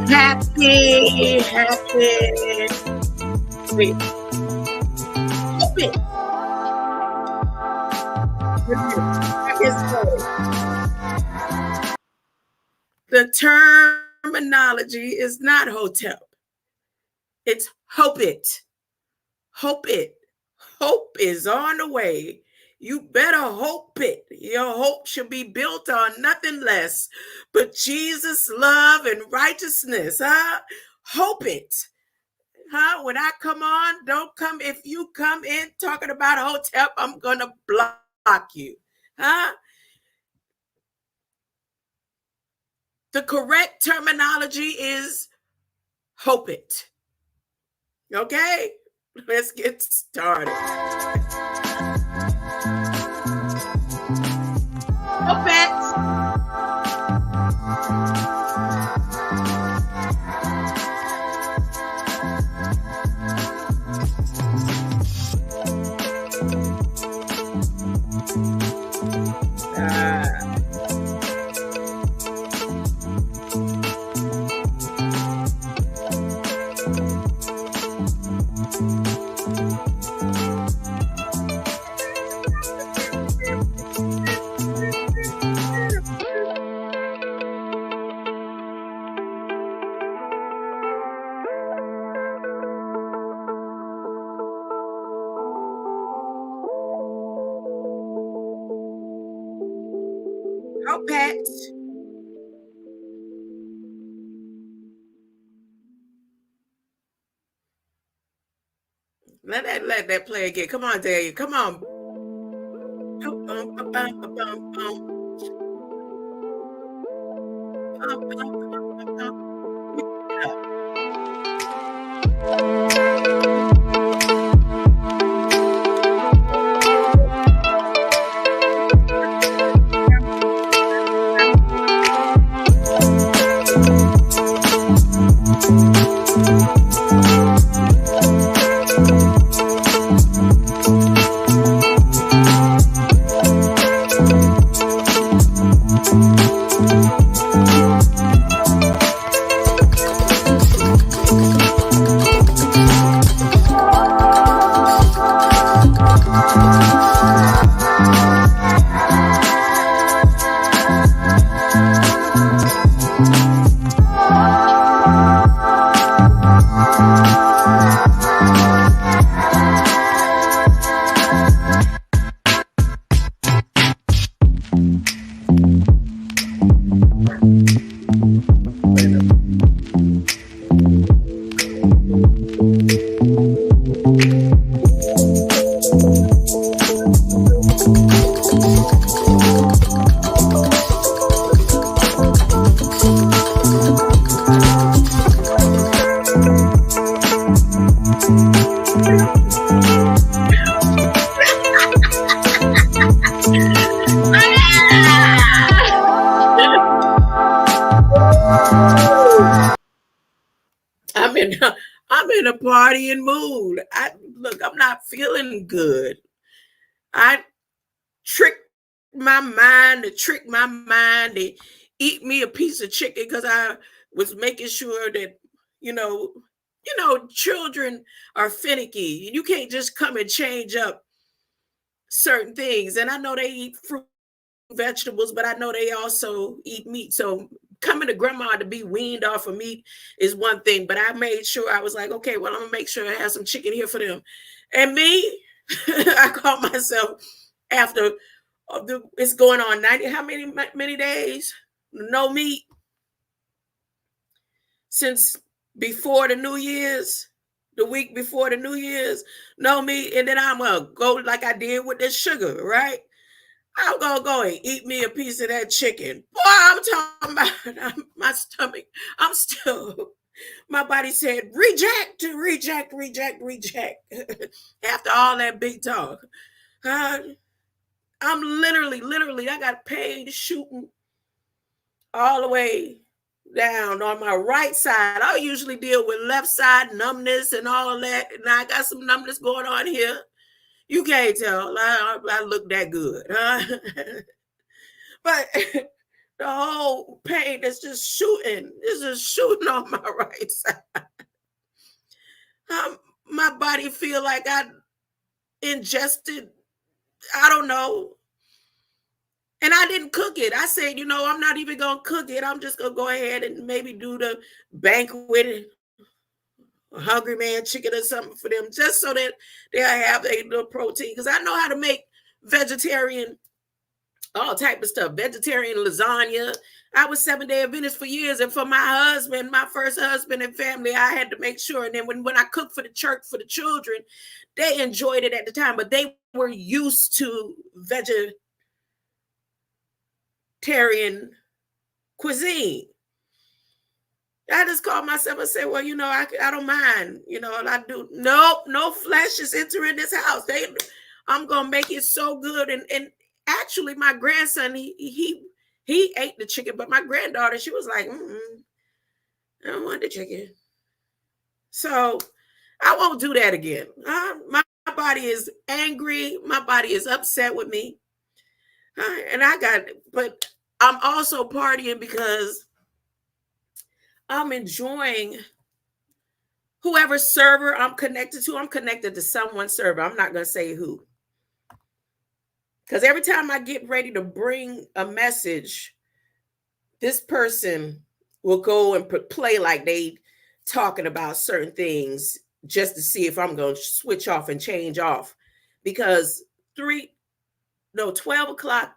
Happy. Wait. The terminology is not hotel. It's hope it. Hope it. Hope is on the way. You better hope it. Your hope should be built on nothing less but Jesus' love and righteousness. Hope it. When I come on, don't come. If you come in talking about a hotel, I'm going to block you. The correct terminology is hope it. Okay? Let's get started. Hope it. Hope it. Let that play again. Come on, Dave. Come on. I'm in a partying mood. I'm not feeling good. I tricked my mind to eat me a piece of chicken because I was making sure that, children are finicky. You can't just come and change up certain things. And I know they eat fruit, vegetables, but I know they also eat meat. So coming to grandma to be weaned off of meat is one thing, but I made sure I was like, okay, well, I'm gonna make sure I have some chicken here for them. And me, I caught myself after it's going on 90, how many days? No meat since before the New Year's, the week before the New Year's, no meat. And then I'm gonna go like I did with the sugar, right? I'm gonna go and eat me a piece of that chicken. Boy, I'm talking about my stomach. My body said, reject. After all that big talk. I'm literally, I got pain shooting all the way down on my right side. I usually deal with left side numbness and all that. And I got some numbness going on here. You can't tell. I look that good. Huh? But the whole pain is just shooting. It's just shooting on my right side. Um, my body feel like I ingested, I don't know. And I didn't cook it. I said, I'm not even going to cook it. I'm just going to go ahead and maybe do the banquet, hungry man chicken or something for them, just so that they'll have a little protein. Because I know how to make vegetarian, all type of stuff, vegetarian lasagna. I was 7-day Adventist for years. And for my husband, my first husband and family, I had to make sure. And then when I cooked for the church, for the children, they enjoyed it at the time, but they were used to vegetarian cuisine. I just called myself and said, well, I don't mind, and I do. Nope, no flesh is entering this house. I'm going to make it so good. And actually my grandson, he ate the chicken, but my granddaughter, she was like, I don't want the chicken. So I won't do that again. My body is angry. My body is upset with me. But I'm also partying because I'm enjoying whoever server I'm connected to. I'm connected to someone's server. I'm not going to say who. Because every time I get ready to bring a message, this person will go and play like they talking about certain things just to see if I'm going to switch off and change off. Because 12 o'clock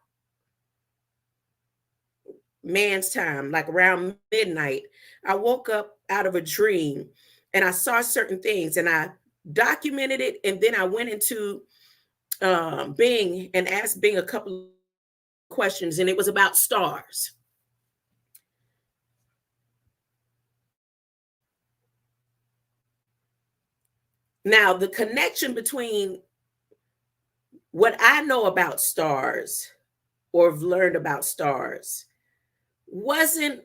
man's time, like around midnight, I woke up out of a dream and I saw certain things and I documented it. And then I went into Bing and asked Bing a couple of questions, and it was about stars. Now, the connection between what I know about stars or have learned about stars wasn't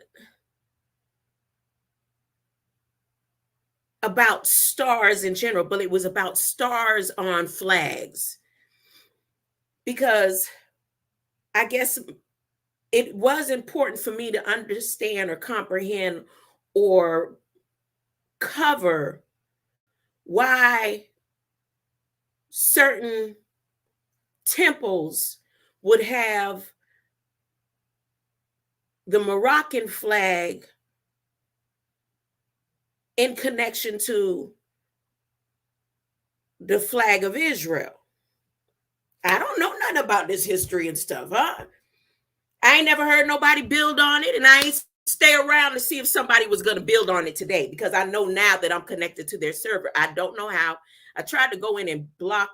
about stars in general, but it was about stars on flags. Because I guess it was important for me to understand or comprehend or cover why certain temples would have the Moroccan flag in connection to the flag of Israel. I don't know nothing about this history and stuff, huh? I ain't never heard nobody build on it, and I ain't stay around to see if somebody was going to build on it today, because I know now that I'm connected to their server. I don't know how. I tried to go in and block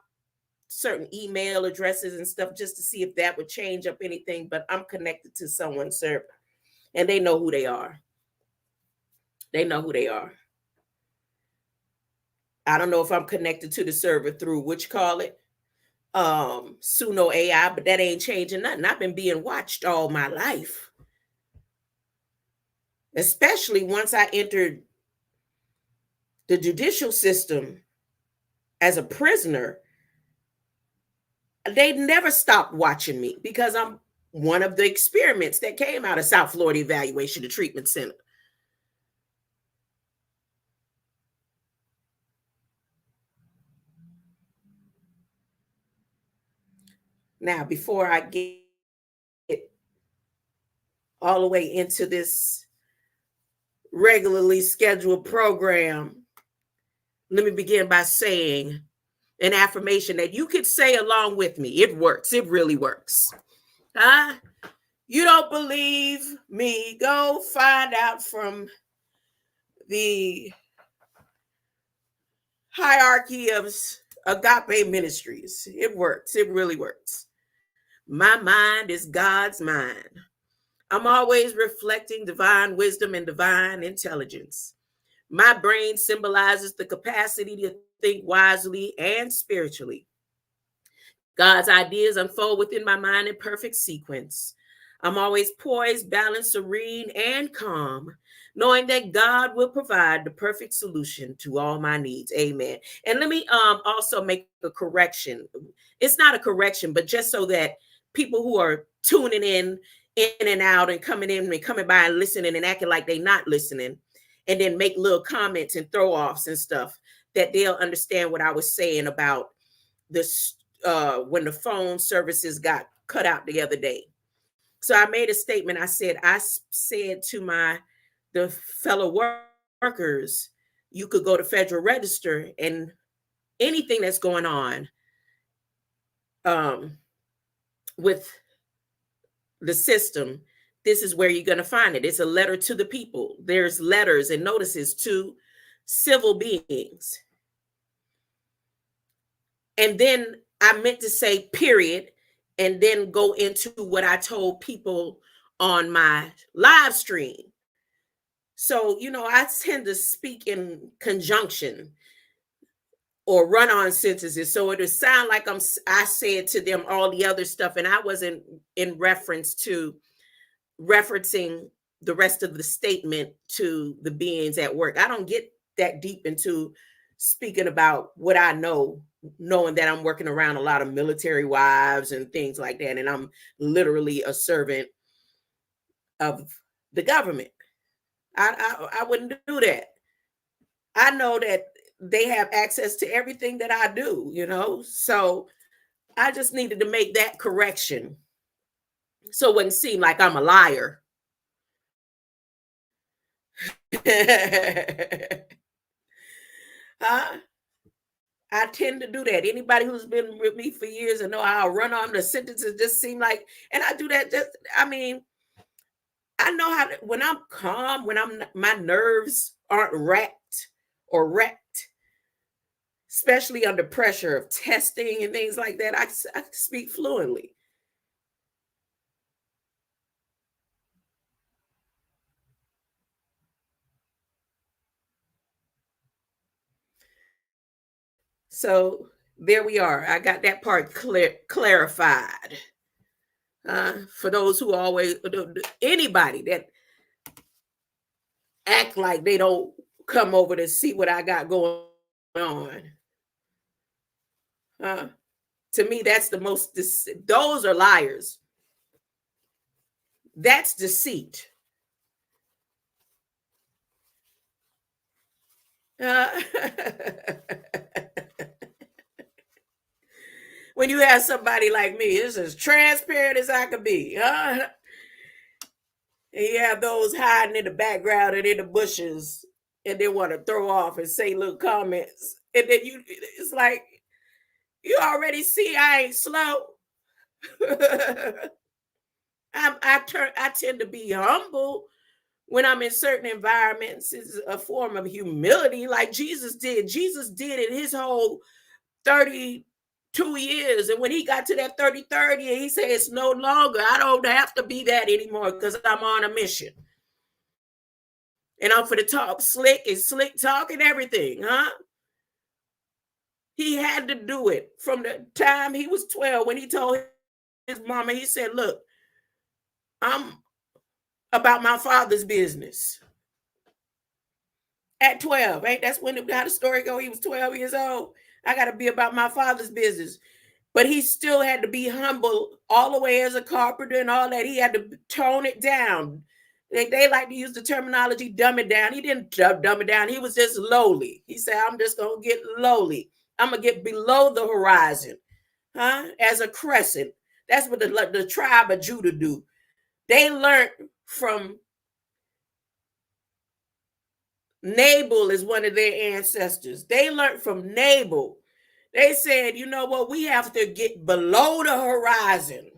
certain email addresses and stuff just to see if that would change up anything, but I'm connected to someone's server, and they know who they are. They know who they are. I don't know if I'm connected to the server through Suno AI, but that ain't changing nothing. I've been being watched all my life, especially once I entered the judicial system as a prisoner. They never stopped watching me because I'm one of the experiments that came out of South Florida Evaluation and Treatment Center. Now, before I get all the way into this regularly scheduled program, let me begin by saying an affirmation that you could say along with me. It works. It really works. You don't believe me? Go find out from the hierarchy of Agape Ministries. It works. It really works. My mind is God's mind. I'm always reflecting divine wisdom and divine intelligence. My brain symbolizes the capacity to think wisely and spiritually. God's ideas unfold within my mind in perfect sequence. I'm always poised, balanced, serene, and calm, knowing that God will provide the perfect solution to all my needs. Amen. And let me also make a correction. It's not a correction, but just so that people who are tuning in and out and coming in and coming by and listening and acting like they're not listening, and then make little comments and throw offs and stuff, that they'll understand what I was saying about this when the phone services got cut out the other day. So I made a statement. I said to the fellow workers, you could go to Federal Register, and anything that's going on with the system, this is where you're going to find it. It's a letter to the people. There's letters and notices to civil beings. And then I meant to say period, and then go into what I told people on my live stream. So, I tend to speak in conjunction or run on sentences. So it'll sound like I said to them all the other stuff, and I wasn't in referencing the rest of the statement to the beings at work. I don't get that deep into speaking about what I know, knowing that I'm working around a lot of military wives and things like that. And I'm literally a servant of the government. I wouldn't do that. I know that they have access to everything that I do, So I just needed to make that correction so it wouldn't seem like I'm a liar. I tend to do that. Anybody who's been with me for years and know how I run on the sentences just seem like, and I do that I know how to, when I'm calm, when my nerves aren't wrecked, especially under pressure of testing and things like that, I speak fluently. So there we are. I got that part clarified. For those who always, anybody that act like they don't come over to see what I got going on. To me, that's the most, those are liars. That's deceit. When you have somebody like me, it's as transparent as I could be. And you have those hiding in the background and in the bushes, and they want to throw off and say little comments. And then it's like, you already see I ain't slow. I tend to be humble when I'm in certain environments. It's a form of humility, like Jesus did. Jesus did it his whole 32 years. And when he got to that 33rd year, he said, it's no longer, I don't have to be that anymore because I'm on a mission. And I'm for the talk slick talk and everything, He had to do it from the time he was 12 when he told his mama, he said, look, I'm about my father's business. At 12, ain't that's when how the story go? He was 12 years old. I got to be about my father's business. But he still had to be humble all the way as a carpenter and all that. He had to tone it down. They like to use the terminology dumb it down. He didn't dumb it down. He was just lowly. He said, I'm just going to get lowly. I'm going to get below the horizon, as a crescent. That's what the tribe of Judah do. They learned from Nabal is one of their ancestors. They learned from Nabal. They said, you know what? We have to get below the horizon,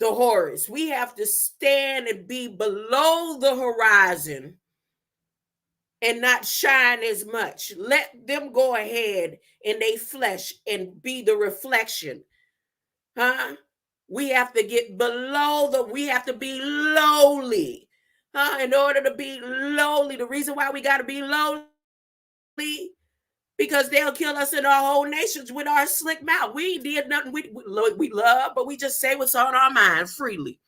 the Horus. We have to stand and be below the horizon and not shine as much. Let them go ahead in their flesh and be the reflection. We have to get we have to be lowly. In order to be lowly, the reason why we got to be lowly, because they'll kill us in our whole nations with our slick mouth. We did nothing we love, but we just say what's on our mind freely.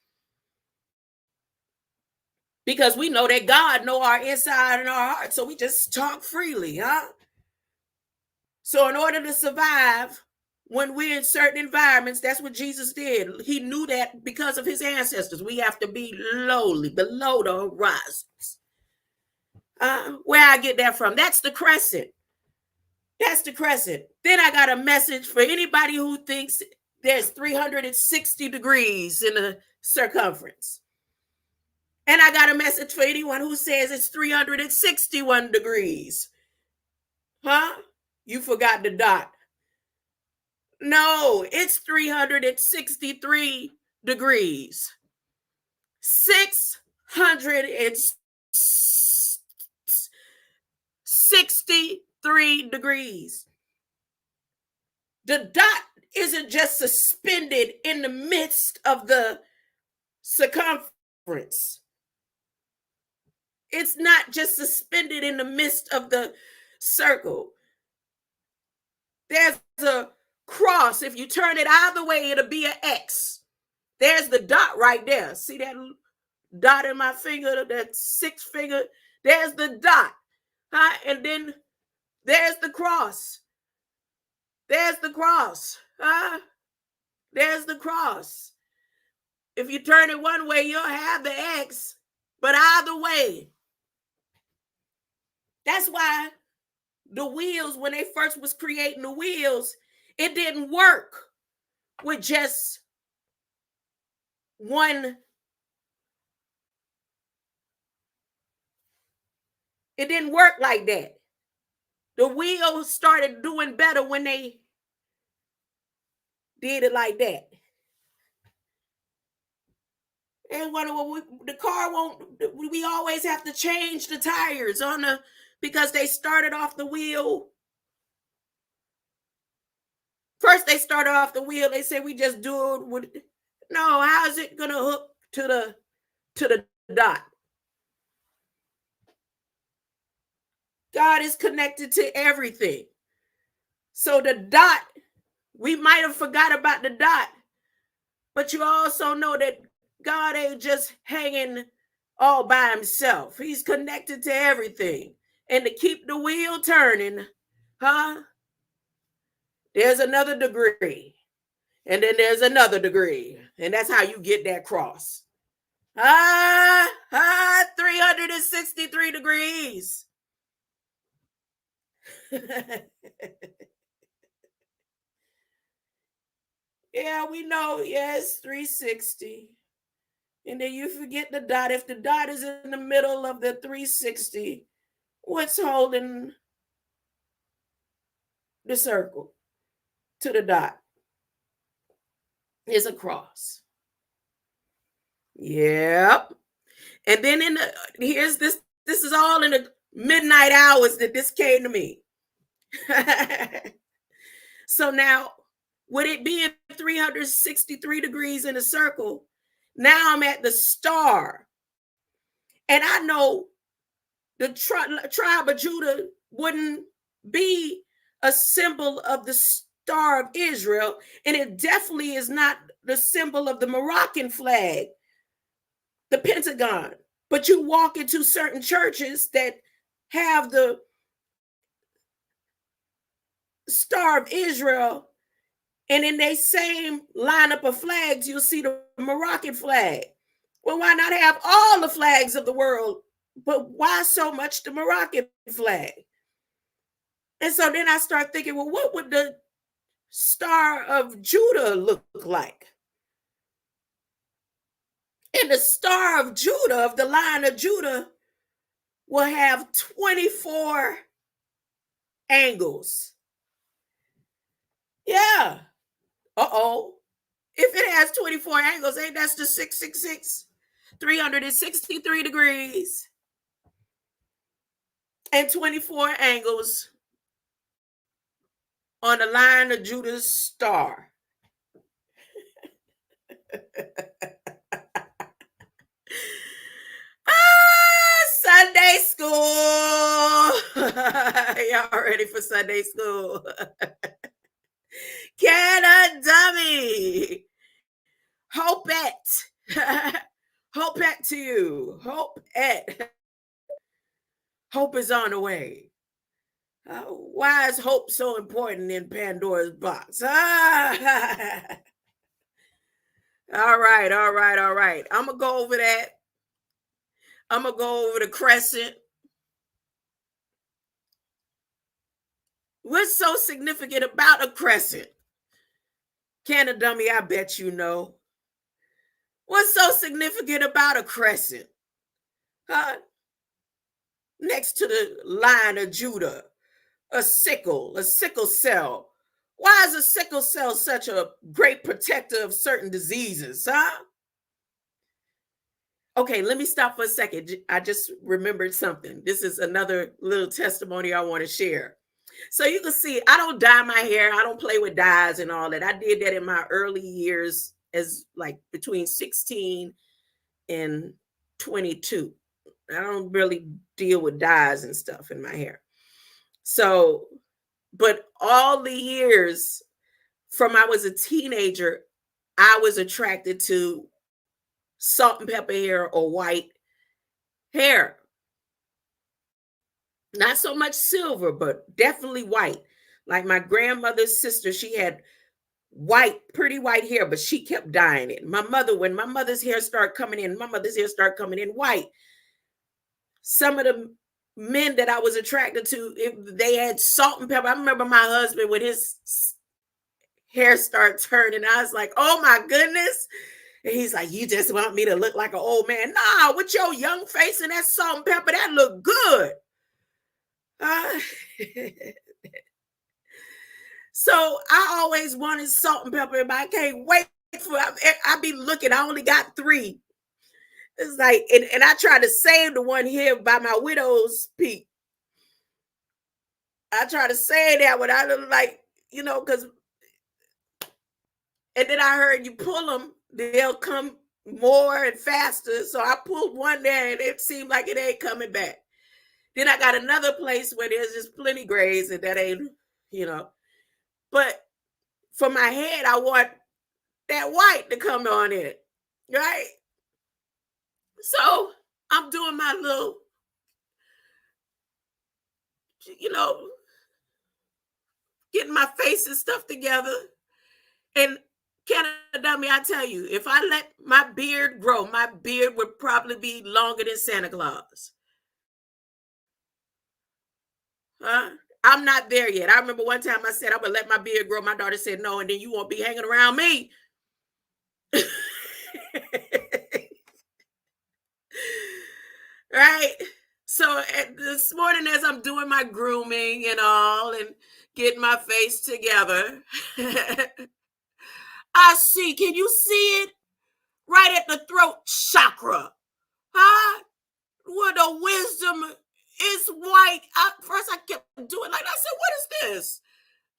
because we know that God know our inside and our heart, so we just talk freely, huh? So in order to survive when we're in certain environments, that's what Jesus did. He knew that because of his ancestors. We have to be lowly, below the horizons. Where I get that from? That's the crescent. That's the crescent. Then I got a message for anybody who thinks there's 360 degrees in the circumference. And I got a message for anyone who says it's 361 degrees. Huh? You forgot the dot. No, it's 363 degrees. 663 degrees. The dot isn't just suspended in the midst of the circumference. It's not just suspended in the midst of the circle. There's a cross. If you turn it either way, it'll be an X. There's the dot right there. See that dot in my finger, that 6 finger? There's the dot. Huh? And then there's the cross. There's the cross. Huh? There's the cross. If you turn it one way, you'll have the X. But either way, that's why the wheels, when they first was creating the wheels, it didn't work with just one. It didn't work like that. The wheels started doing better when they did it like that. And the car won't, we always have to change the tires because they started off the wheel. First, they started off the wheel. They said we just do it with. No, how is it gonna hook to the dot? God is connected to everything. So the dot, we might have forgot about the dot, but you also know that God ain't just hanging all by himself. He's connected to everything. And to keep the wheel turning, there's another degree. And then there's another degree. And that's how you get that cross. 363 degrees. Yeah, we know. Yes, 360. And then you forget the dot. If the dot is in the middle of the 360, what's holding the circle to the dot? Is a cross. Yep. And then here's this is all in the midnight hours that this came to me. So now, with it being 363 degrees in a circle, now I'm at the star. And I know the tribe of Judah wouldn't be a symbol of the Star of Israel, and it definitely is not the symbol of the Moroccan flag, the Pentagon. But you walk into certain churches that have the Star of Israel, and in their same lineup of flags, you'll see the Moroccan flag. Well, why not have all the flags of the world? But why so much the Moroccan flag? And so then I start thinking, well, what would the Star of Judah look like? And the Star of Judah, of the line of Judah, will have 24 angles. Yeah. Uh-oh. If it has 24 angles, ain't that's the 666? 363 degrees. And 24 angles on the line of Judah's star. Sunday school. Y'all ready for Sunday school? Can a dummy hope hope at to you. Hope at. Hope is on the way. Why is hope so important in Pandora's box? Ah! All right, all right, all right. I'm going to go over that. I'm going to go over the crescent. What's so significant about a crescent? Canada Dummy, I bet you know. What's so significant about a crescent? Next to the line of Judah, a sickle cell. Why is a sickle cell such a great protector of certain diseases, huh? Okay, let me stop for a second. I just remembered something. This is another little testimony I want to share. So you can see, I don't dye my hair. I don't play with dyes and all that. I did that in my early years as like between 16 and 22. I don't really deal with dyes and stuff in my hair. So, but all the years from I was a teenager, I was attracted to salt and pepper hair or white hair. Not so much silver, but definitely white. Like my grandmother's sister, she had white, pretty white hair, but she kept dyeing it. My mother, when my mother's hair started coming in, my mother's hair started coming in white. Some of the men that I was attracted to, if they had salt and pepper. I remember my husband when his hair started turning. I was like, oh my goodness. And he's like, you just want me to look like an old man? Nah, with your young face and that salt and pepper, that look good. So I always wanted salt and pepper, but I can't wait for it. I be looking. I only got 3. It's like, and I try to save the one here by my widow's peak. I try to save that one. I don't like, because, and then I heard you pull them, they'll come more and faster. So I pulled one there and it seemed like it ain't coming back. Then I got another place where there's just plenty grays and that ain't, But for my head, I want that white to come on in, right? So I'm doing my little, getting my face and stuff together. And Canada Dummy, I tell you, if I let my beard grow, my beard would probably be longer than Santa Claus. I'm not there yet. I remember one time I said, I'm going to let my beard grow. My daughter said, no, and then you won't be hanging around me. Right? So this morning, as I'm doing my grooming and all and getting my face together, I see, can you see it? Right at the throat chakra. Huh? Where the wisdom is white. First, I kept doing like I said, what is this?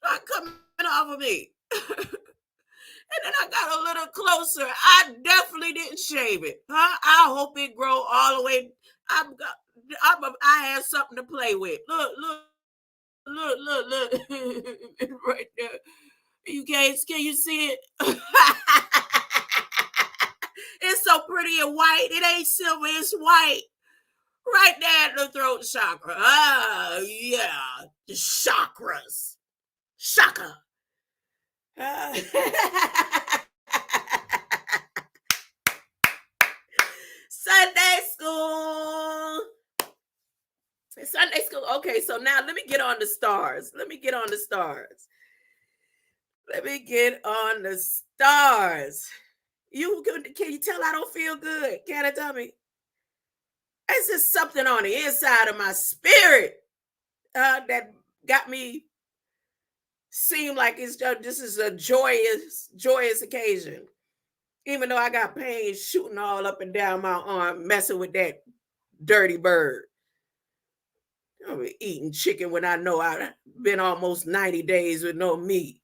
Not coming off of me. And then I got a little closer. I definitely didn't shave it. Huh? I hope it grow all the way. I have something to play with. Look. Right there. You guys, can you see it? It's so pretty and white. It ain't silver, it's white. Right there at the throat chakra. Oh, yeah. The chakras. Chakra. Sunday school. Sunday school. Okay, so now let me get on the stars. Can you tell I don't feel good? Can I tell me? It's just something on the inside of my spirit that got me seem like this is a joyous occasion. Even though I got pain shooting all up and down my arm, messing with that dirty bird. I'm eating chicken when I know I've been almost 90 days with no meat.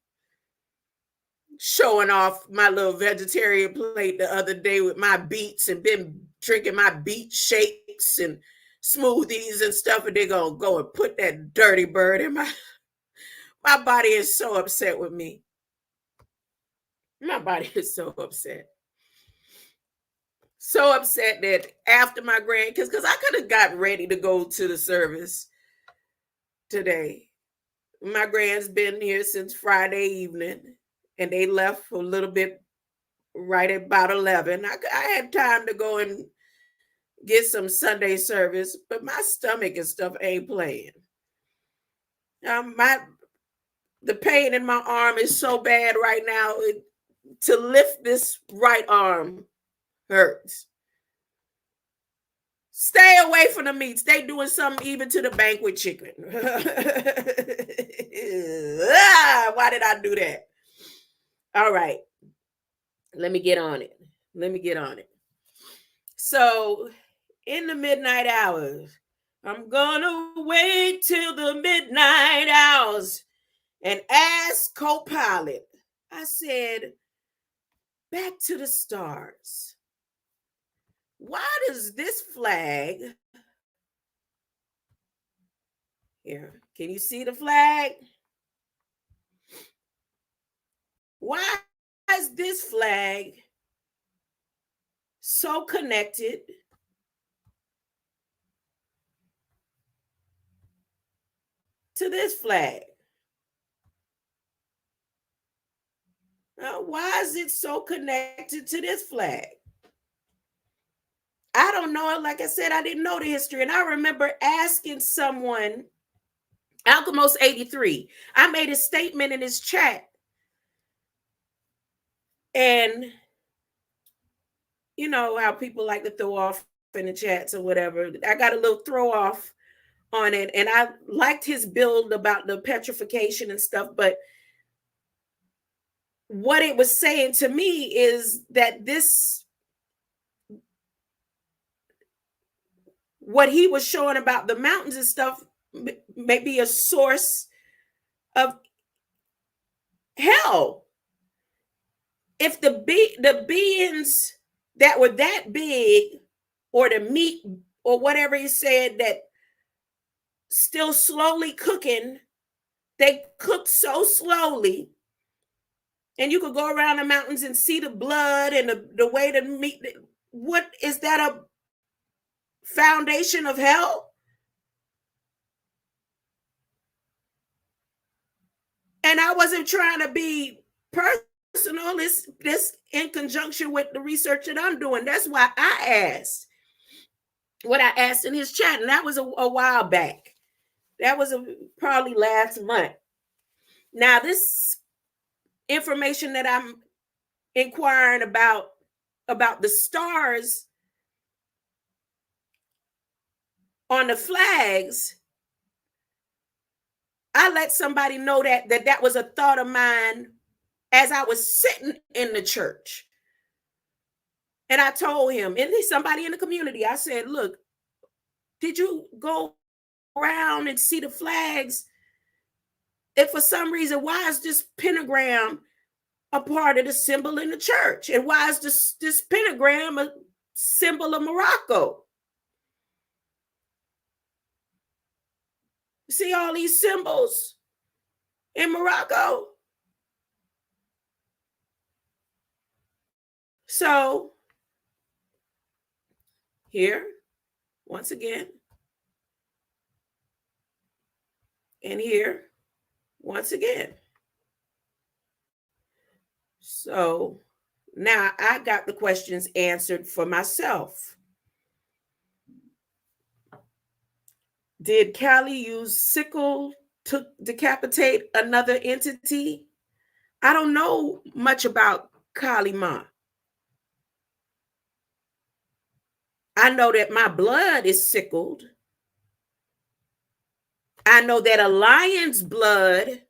Showing off my little vegetarian plate the other day with my beets and been drinking my beet shakes and smoothies and stuff, and they're gonna go and put that dirty bird in my body is so upset with me. My body is so upset. So upset that after my grandkids, because I could have got ready to go to the service today. My grand's been here since Friday evening, and they left a little bit right at about 11. I had time to go and get some Sunday service, but my stomach and stuff ain't playing. My the pain in my arm is so bad right now. To lift this right arm hurts. Stay away from the meats. They doing something even to the banquet chicken. Why did I do that? All right. Let me get on it. So, in the midnight hours, I'm gonna wait till the midnight hours and ask co-pilot. I said, back to the stars. Why does this flag here? Can you see the flag? Why is this flag so connected to this flag? Why is it so connected to this flag? I don't know. Like I said, I didn't know the history. And I remember asking someone, Alchemos 83, I made a statement in his chat. And you know how people like to throw off in the chats or whatever. I got a little throw off on it. And I liked his build about the petrification and stuff. But what it was saying to me is that what he was showing about the mountains and stuff may be a source of hell. If the beings that were that big, or the meat or whatever he said, that still slowly cooking, they cook so slowly, and you could go around the mountains and see the blood and the way the meat. What is that, a foundation of hell? And I wasn't trying to be personal. This in conjunction with the research that I'm doing. That's why I asked what I asked in his chat, and that was a while back. That was probably last month. Now, this information that I'm inquiring about the stars on the flags, I let somebody know that was a thought of mine as I was sitting in the church. And I told him, and he's somebody in the community, I said, look, did you go around and see the flags? If for some reason, why is this pentagram a part of the symbol in the church? And why is this pentagram a symbol of Morocco? See all these symbols in Morocco? So here, once again, and here, once again. So now I got the questions answered for myself. Did Kali use sickle to decapitate another entity? I don't know much about Kali Ma. I know that my blood is sickled. I know that a lion's blood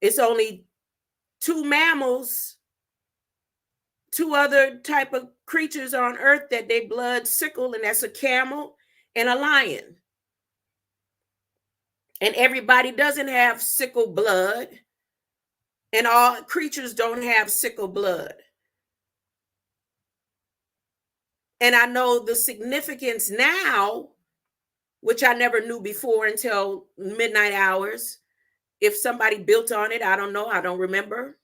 is only two mammals, two other type of creatures on earth that they blood sickle, and that's a camel and a lion. And everybody doesn't have sickle blood, and all creatures don't have sickle blood. And I know the significance now, which I never knew before until midnight hours. If somebody built on it, I don't know. I don't remember.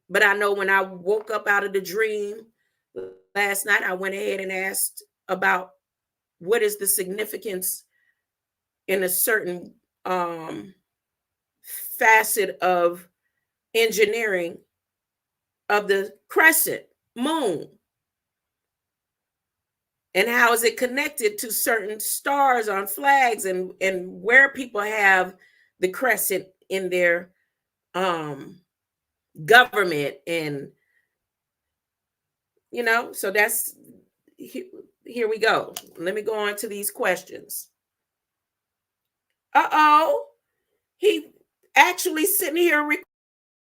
But I know when I woke up out of the dream last night I went ahead and asked about what is the significance in a certain facet of engineering of the crescent moon, and how is it connected to certain stars on flags, and where people have the crescent in their government, and so that's here we go. Let me go on to these questions. He actually sitting here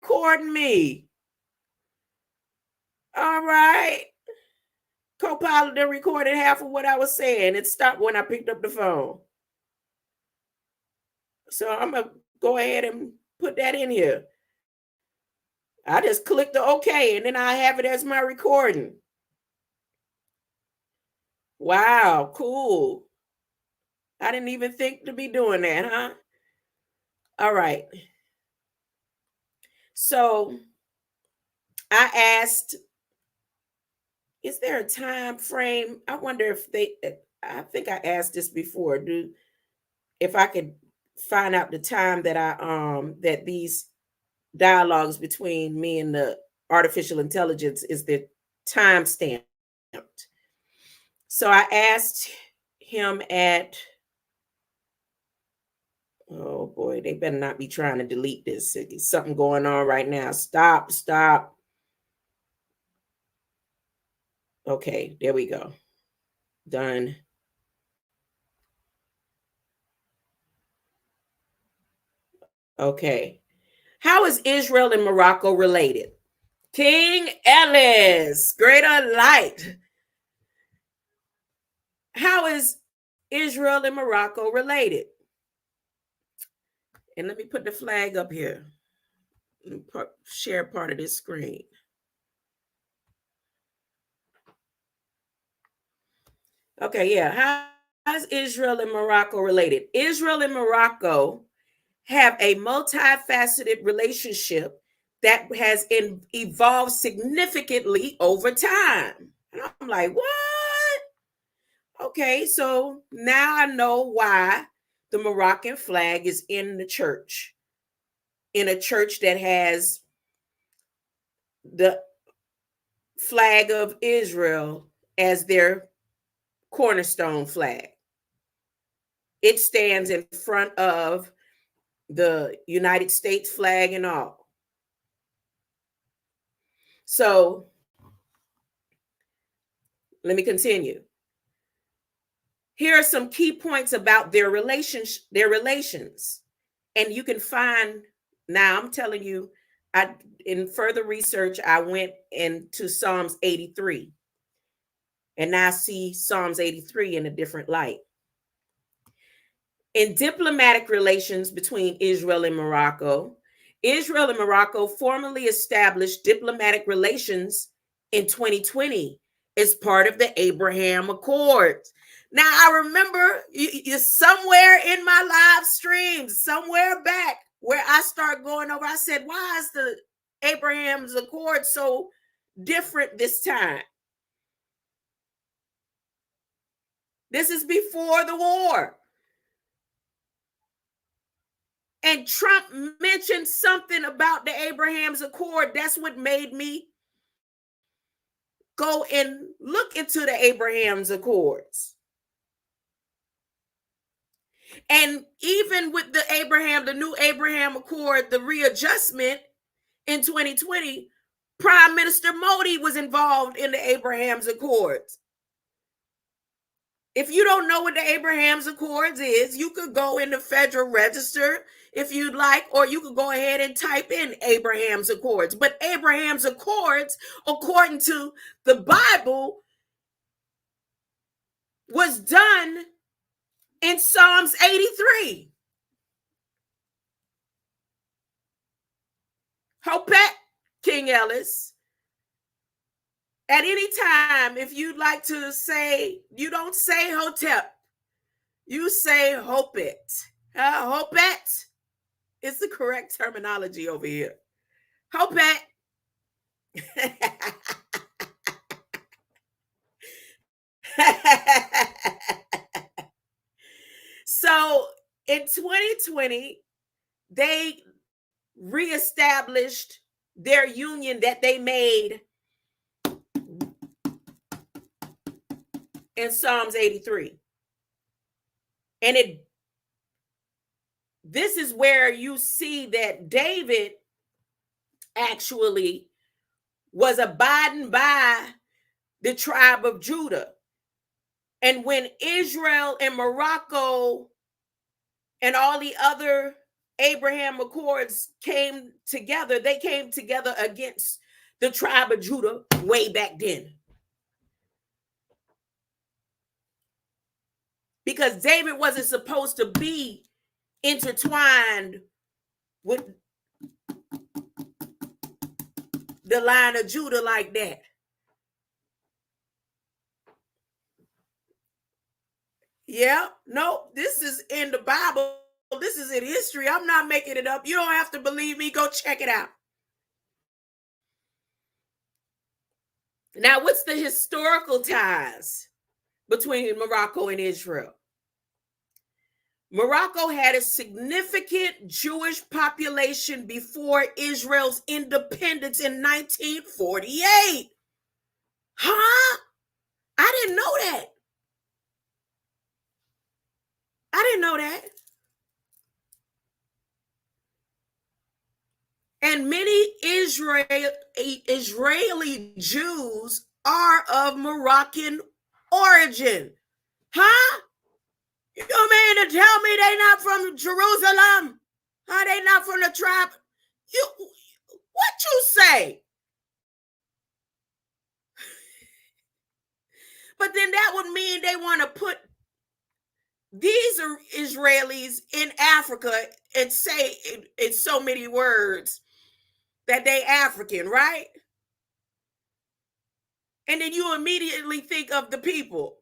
recording me. All right. Copilot then recorded half of what I was saying. It stopped when I picked up the phone. So I'm going to go ahead and put that in here. I just clicked the OK, and then I have it as my recording. Wow, cool. I didn't even think to be doing that, huh? All right. So I asked, is there a time frame? I wonder if I think I asked this before. If I could find out the time that that these dialogues between me and the artificial intelligence is the time stamped. So I asked him at, oh boy, they better not be trying to delete this. There's something going on right now. Stop. Okay, there we go. Done. Okay. How is Israel and Morocco related? King Ellis, greater light. How is Israel and Morocco related? And let me put the flag up here. Share part of this screen. Okay, yeah. How is Israel and Morocco related? Israel and Morocco have a multifaceted relationship that has evolved significantly over time. And I'm like, what? Okay, so now I know why the Moroccan flag is in the church, in a church that has the flag of Israel as their cornerstone flag. It stands in front of the United States flag and all. So let me continue. Here are some key points about their relations. And you can find, now I'm telling you, in further research, I went into Psalms 83. And now I see Psalms 83 in a different light. In diplomatic relations between Israel and Morocco formally established diplomatic relations in 2020 as part of the Abraham Accords. Now, I remember you somewhere in my live streams, somewhere back where I start going over, I said, why is the Abraham's Accord so different this time? This is before the war. And Trump mentioned something about the Abraham's Accord. That's what made me go and look into the Abraham's Accords. And even with the new Abraham Accord, the readjustment in 2020, Prime Minister Modi was involved in the Abraham's Accords. If you don't know what the Abraham's Accords is, you could go in the Federal Register if you'd like, or you could go ahead and type in Abraham's Accords. But Abraham's Accords, according to the Bible, was done in Psalms 83. Hopet, King Ellis. At any time, if you'd like to say, you don't say Hotep, you say Hopet. Hopet is the correct terminology over here. Hopet. So in 2020, they reestablished their union that they made in Psalms 83. And this is where you see that David actually was abiding by the tribe of Judah. And when Israel and Morocco and all the other Abraham Accords came together, they came together against the tribe of Judah way back then. Because David wasn't supposed to be intertwined with the line of Judah like that. Yeah, no, this is in the Bible. This is in history. I'm not making it up. You don't have to believe me. Go check it out. Now, what's the historical ties between Morocco and Israel? Morocco had a significant Jewish population before Israel's independence in 1948. Huh? I didn't know that. I didn't know that. And many Israeli Jews are of Moroccan origin. Huh? You mean to tell me they not from Jerusalem? Huh? They not from the tribe? What you say? But then that would mean they want to put these are Israelis in Africa and say in so many words that they African, right? And then you immediately think of the people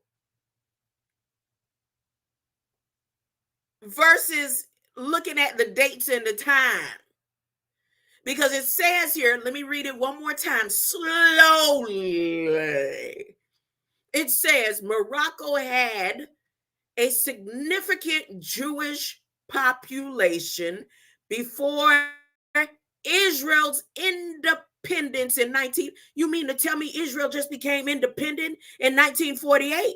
versus looking at the dates and the time. Because it says here, let me read it one more time slowly. It says Morocco had a significant Jewish population before Israel's independence in 19. You mean to tell me Israel just became independent in 1948?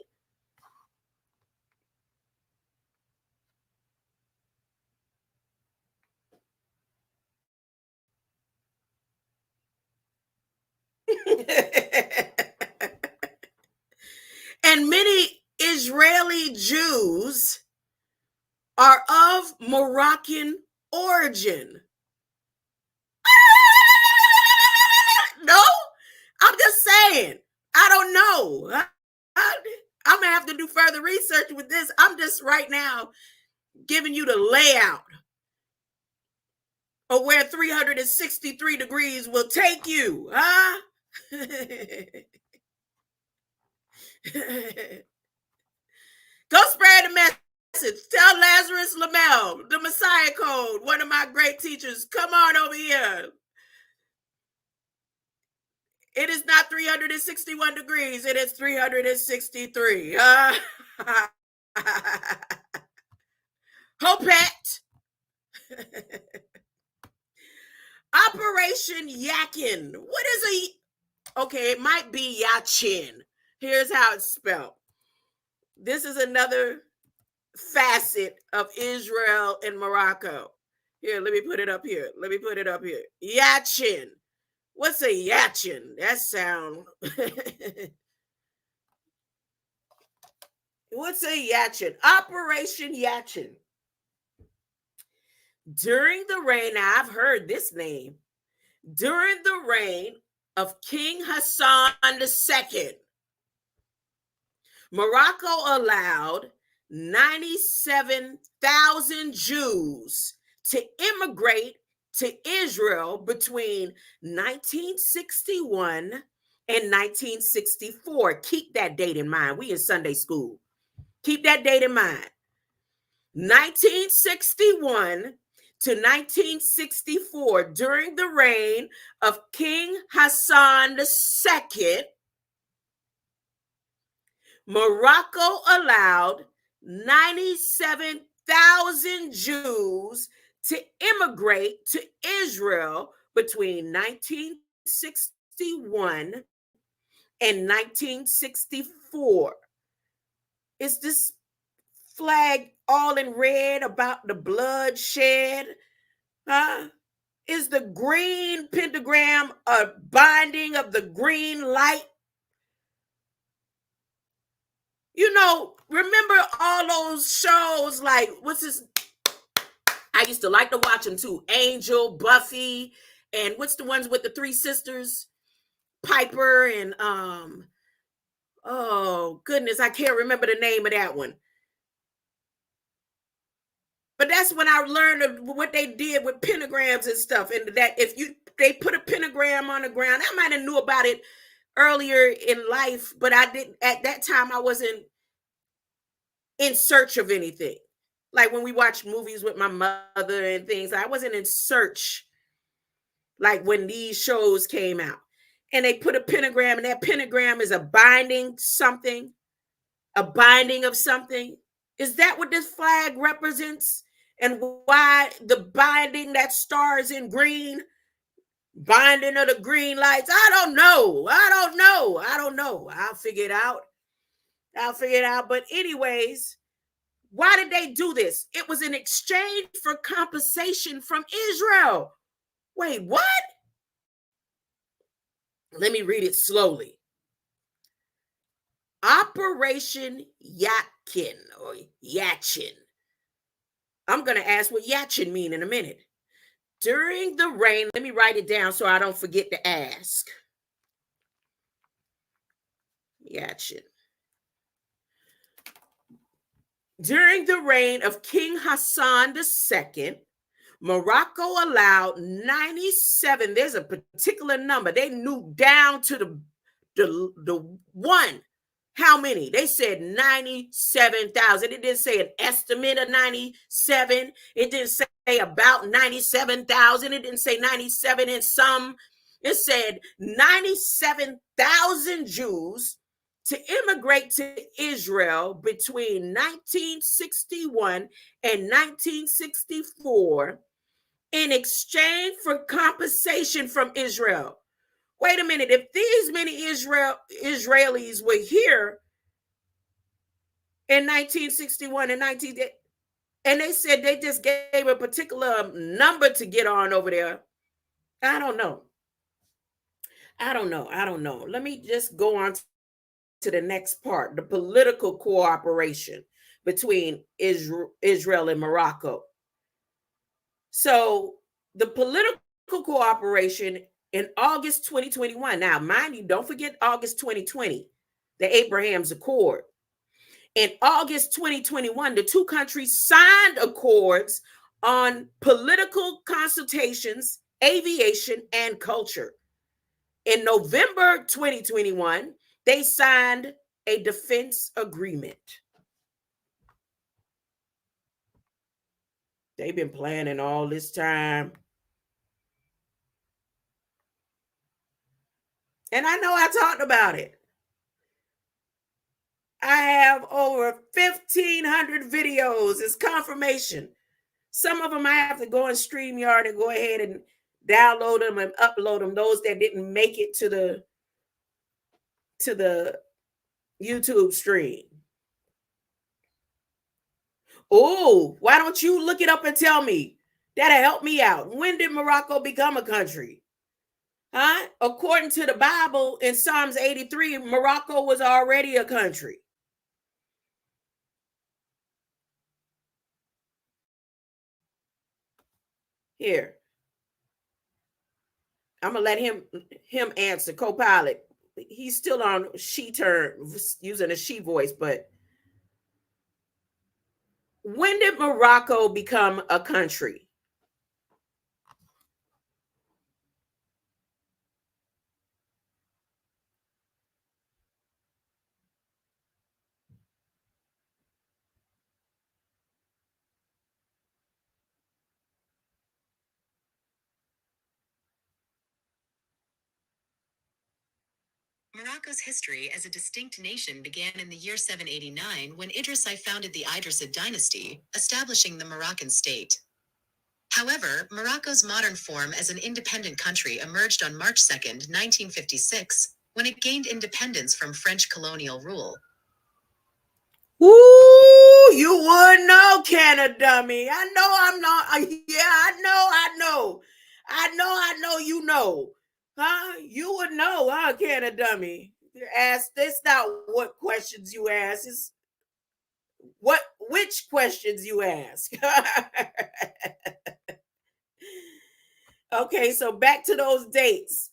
And many Israeli Jews are of Moroccan origin. No, I'm just saying. I don't know. I'm gonna have to do further research with this. I'm just right now giving you the layout of where 363 degrees will take you, huh? Go spread the message. Tell Lazarus Lamel, the Messiah Code, one of my great teachers, come on over here. It is not 361 degrees. It is 363. Hopet. Operation Yakin. What is a... Okay, it might be Yachin. Here's how it's spelled. This is another facet of Israel and Morocco. Here, let me put it up here. Yachin. What's a Yachin? That sound... What's a Yachin? Operation Yachin. During the reign, now I've heard this name, during the reign of King Hassan II, Morocco allowed 97,000 Jews to immigrate to Israel between 1961 and 1964. Keep that date in mind. We in Sunday school. Keep that date in mind. 1961 to 1964, during the reign of King Hassan II, Morocco allowed 97,000 Jews to immigrate to Israel between 1961 and 1964. Is this flag all in red about the bloodshed? Huh? Is the green pentagram a binding of the green light? You know, remember all those shows like, what's this? I used to like to watch them too. Angel, Buffy, and what's the ones with the three sisters? Piper and oh goodness, I can't remember the name of that one. But that's when I learned of what they did with pentagrams and stuff. And that if they put a pentagram on the ground, I might have knew about it earlier in life, but I didn't at that time. I wasn't in search of anything. Like when we watched movies with my mother and things, I wasn't in search like when these shows came out. And they put a pentagram, and that pentagram is a binding something, a binding of something. Is that what this flag represents? And why the binding, that stars in green, binding of the green lights? I don't know. I'll figure it out. But anyways, why did they do this? It was in exchange for compensation from Israel. Wait, what? Let me read it slowly. Operation Yatkin or Yachin. I'm going to ask what Yachin mean in a minute. During the reign, let me write it down so I don't forget to ask. Yachin. During the reign of King Hassan II, Morocco allowed 97. There's a particular number. They knew down to the one. How many? They said 97,000. It didn't say an estimate of 97. It didn't say about 97,000. It didn't say 97 and some. It said 97,000 Jews to immigrate to Israel between 1961 and 1964 in exchange for compensation from Israel. Wait a minute, if these many Israelis were here in 1961 and 19, and they said they just gave a particular number to get on over there, I don't know. Let me just go on to the next part, the political cooperation between Israel and Morocco. So the political cooperation in August 2021. Now, mind you, don't forget August 2020, the Abraham's Accord. In August 2021, the two countries signed accords on political consultations, aviation, and culture. In November 2021, they signed a defense agreement. They've been planning all this time. And I know I talked about it. I have over 1,500 videos. It's confirmation. Some of them I have to go in StreamYard and go ahead and download them and upload them. Those that didn't make it to the YouTube stream. Oh, why don't you look it up and tell me? That'll help me out. When did Morocco become a country? Huh? According to the Bible in Psalms 83, Morocco was already a country. Here. I'm gonna let him answer. Co-pilot. He's still on she turn using a she voice, but when did Morocco become a country? Morocco's history as a distinct nation began in the year 789 when Idris I founded the Idrisid dynasty, establishing the Moroccan state. However, Morocco's modern form as an independent country emerged on March 2nd, 1956, when it gained independence from French colonial rule. Ooh, you would know, Canada dummy. I know I'm not. Yeah, I know you know. Huh? You would know, huh, Canada dummy? Ask this not what questions you ask. It's which questions you ask. Okay, so back to those dates.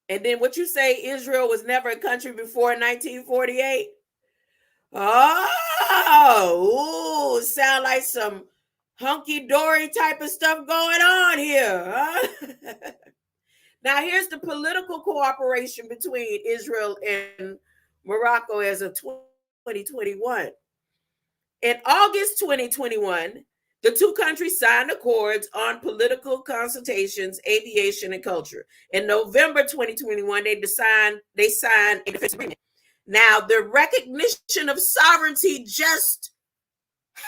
And then what you say, Israel was never a country before 1948? Oh, ooh, sound like some hunky-dory type of stuff going on here, huh? Now, here's the political cooperation between Israel and Morocco as of 2021. In August 2021, the two countries signed accords on political consultations, aviation, and culture. In November 2021, they signed a defense agreement. Now, the recognition of sovereignty just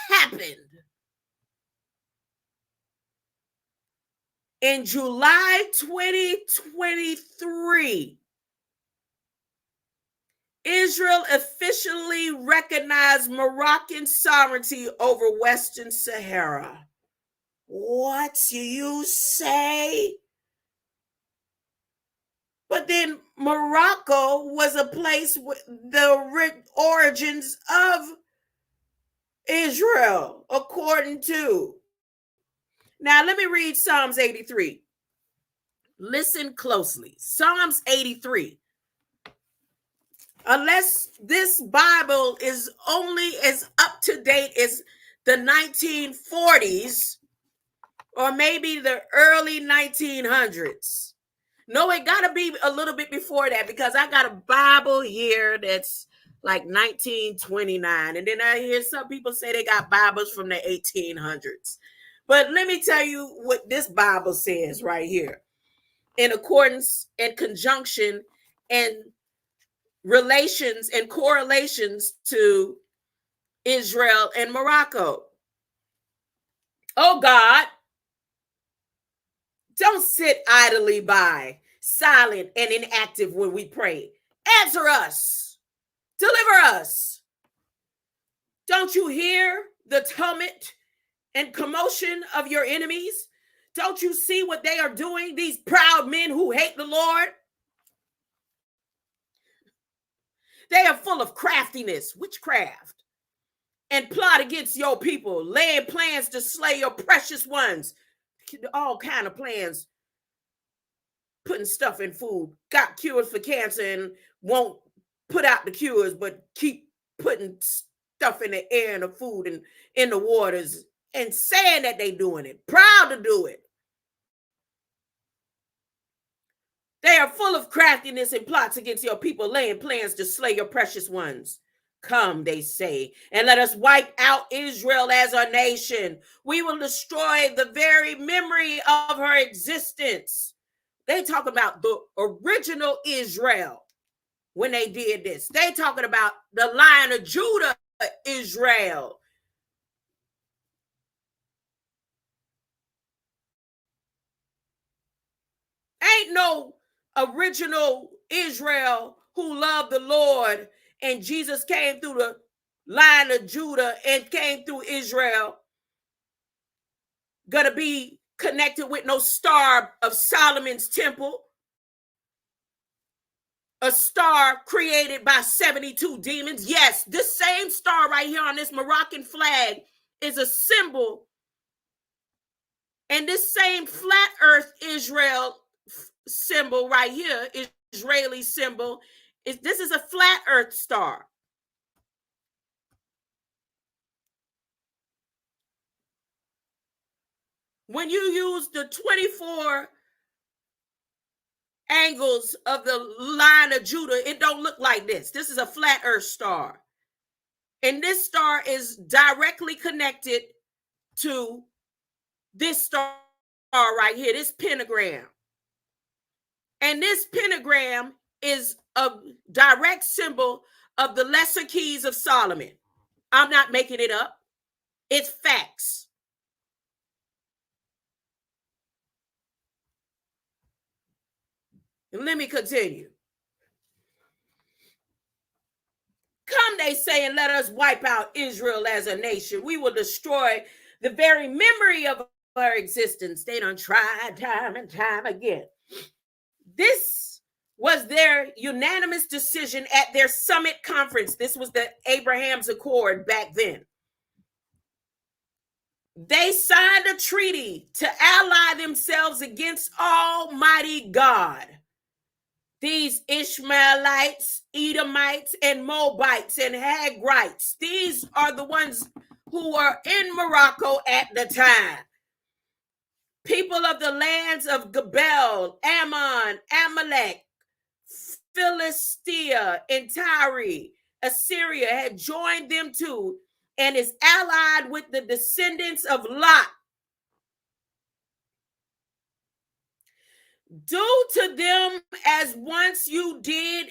happened. In July 2023, Israel officially recognized Moroccan sovereignty over Western Sahara. What you say? But then Morocco was a place with the origins of Israel, according to. Now, let me read Psalms 83. Listen closely. Psalms 83. Unless this Bible is only as up to date as the 1940s or maybe the early 1900s. No, it got to be a little bit before that because I got a Bible here that's like 1929. And then I hear some people say they got Bibles from the 1800s. But let me tell you what this Bible says right here. In accordance and conjunction and relations and correlations to Israel and Morocco. Oh God, don't sit idly by, silent and inactive when we pray. Answer us. Deliver us. Don't you hear the tumult and commotion of your enemies? Don't you see what they are doing, these proud men who hate the Lord? They are full of craftiness, witchcraft, and plot against your people, laying plans to slay your precious ones. All kind of plans, putting stuff in food, got cures for cancer and won't put out the cures, but keep putting stuff in the air and the food and in the waters and saying that they doing it, proud to do it. They are full of craftiness and plots against your people, laying plans to slay your precious ones. Come, they say, and let us wipe out Israel as a nation. We will destroy the very memory of her existence. They talk about the original Israel when they did this. They talking about the Lion of Judah, Israel. Ain't no original Israel who loved the Lord, and Jesus came through the line of Judah and came through Israel, gonna be connected with no star of Solomon's temple, a star created by 72 demons. Yes, this same star right here on this Moroccan flag is a symbol, and this same flat earth Israel symbol right here, Israeli symbol, this is a flat earth star. When you use the 24 angles of the line of Judah, it don't look like this. This is a flat earth star. And this star is directly connected to this star right here, this pentagram. And this pentagram is a direct symbol of the lesser keys of Solomon. I'm not making it up. It's facts. And let me continue. Come, they say, and let us wipe out Israel as a nation. We will destroy the very memory of our existence. They done tried time and time again. This was their unanimous decision at their summit conference. This was the Abraham's Accord back then. They signed a treaty to ally themselves against Almighty God. These Ishmaelites, Edomites, and Moabites, and Hagrites, these are the ones who were in Morocco at the time. People of the lands of Gebel, Ammon, Amalek, Philistia, and Tyre, Assyria had joined them too, and is allied with the descendants of Lot. Do to them as once you did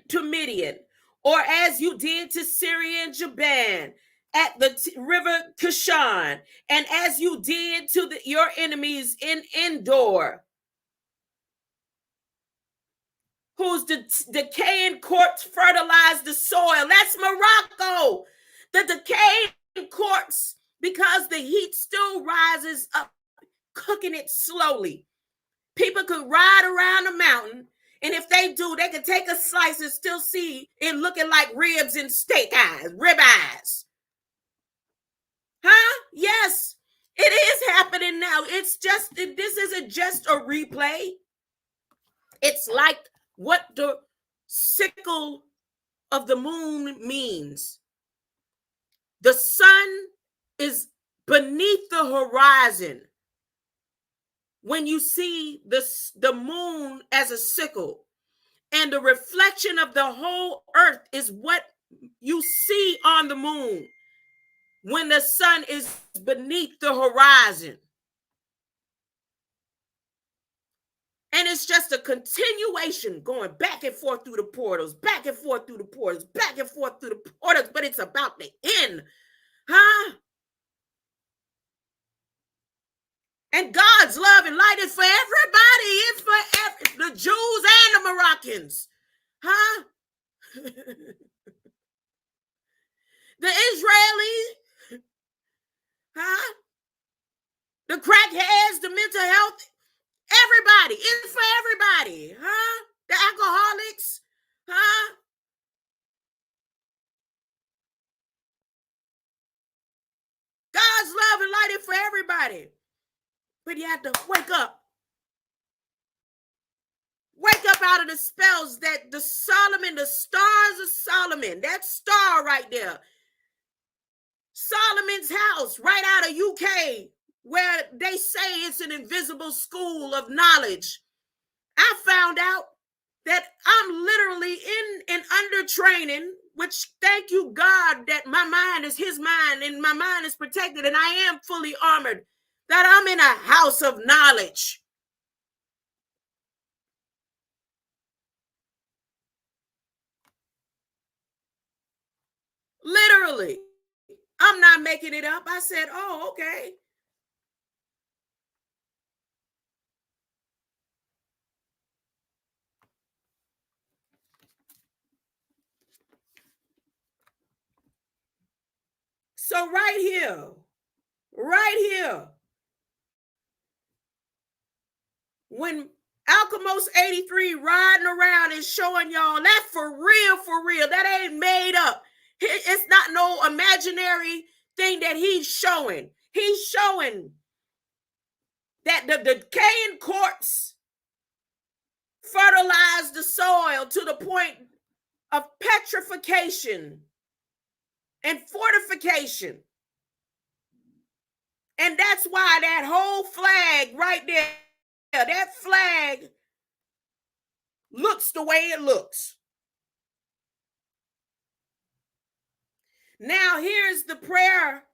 to Midian, or as you did to Syria and Jaban at the river Kishon, and as you did to your enemies in Endor, whose decaying corpse fertilized the soil. That's Morocco. The decaying corpse, because the heat still rises up, cooking it slowly. People could ride around the mountain, and if they do, they can take a slice and still see it looking like ribs and steak eyes, rib eyes. Huh? Yes, it is happening now. It's just, this isn't just a replay. It's like what the sickle of the moon means. The sun is beneath the horizon. When you see the moon as a sickle, and the reflection of the whole earth is what you see on the moon when the sun is beneath the horizon. And it's just a continuation going back and forth through the portals, back and forth through the portals, back and forth through the portals, but it's about the end. Huh? And God's love and light is for everybody. It's for the Jews and the Moroccans. Huh? The Israelis. Huh? The crackheads, the mental health. Everybody. It's for everybody. Huh? The alcoholics. Huh? God's love and light is for everybody. But you have to wake up. Wake up out of the spells that the Solomon, the stars of Solomon, that star right there. Solomon's house right out of UK, where they say it's an invisible school of knowledge. I found out that I'm literally in and under training, which thank you God that my mind is his mind and my mind is protected and I am fully armored, that I'm in a house of knowledge. Literally. I'm not making it up. I said, oh, okay. So right here, when Alchemos 83 riding around and showing y'all that for real, that ain't made up. It's not no imaginary thing that he's showing. He's showing that the decaying corpse fertilized the soil to the point of petrification and fortification. And that's why that whole flag right there, that flag looks the way it looks. Now here's the prayer.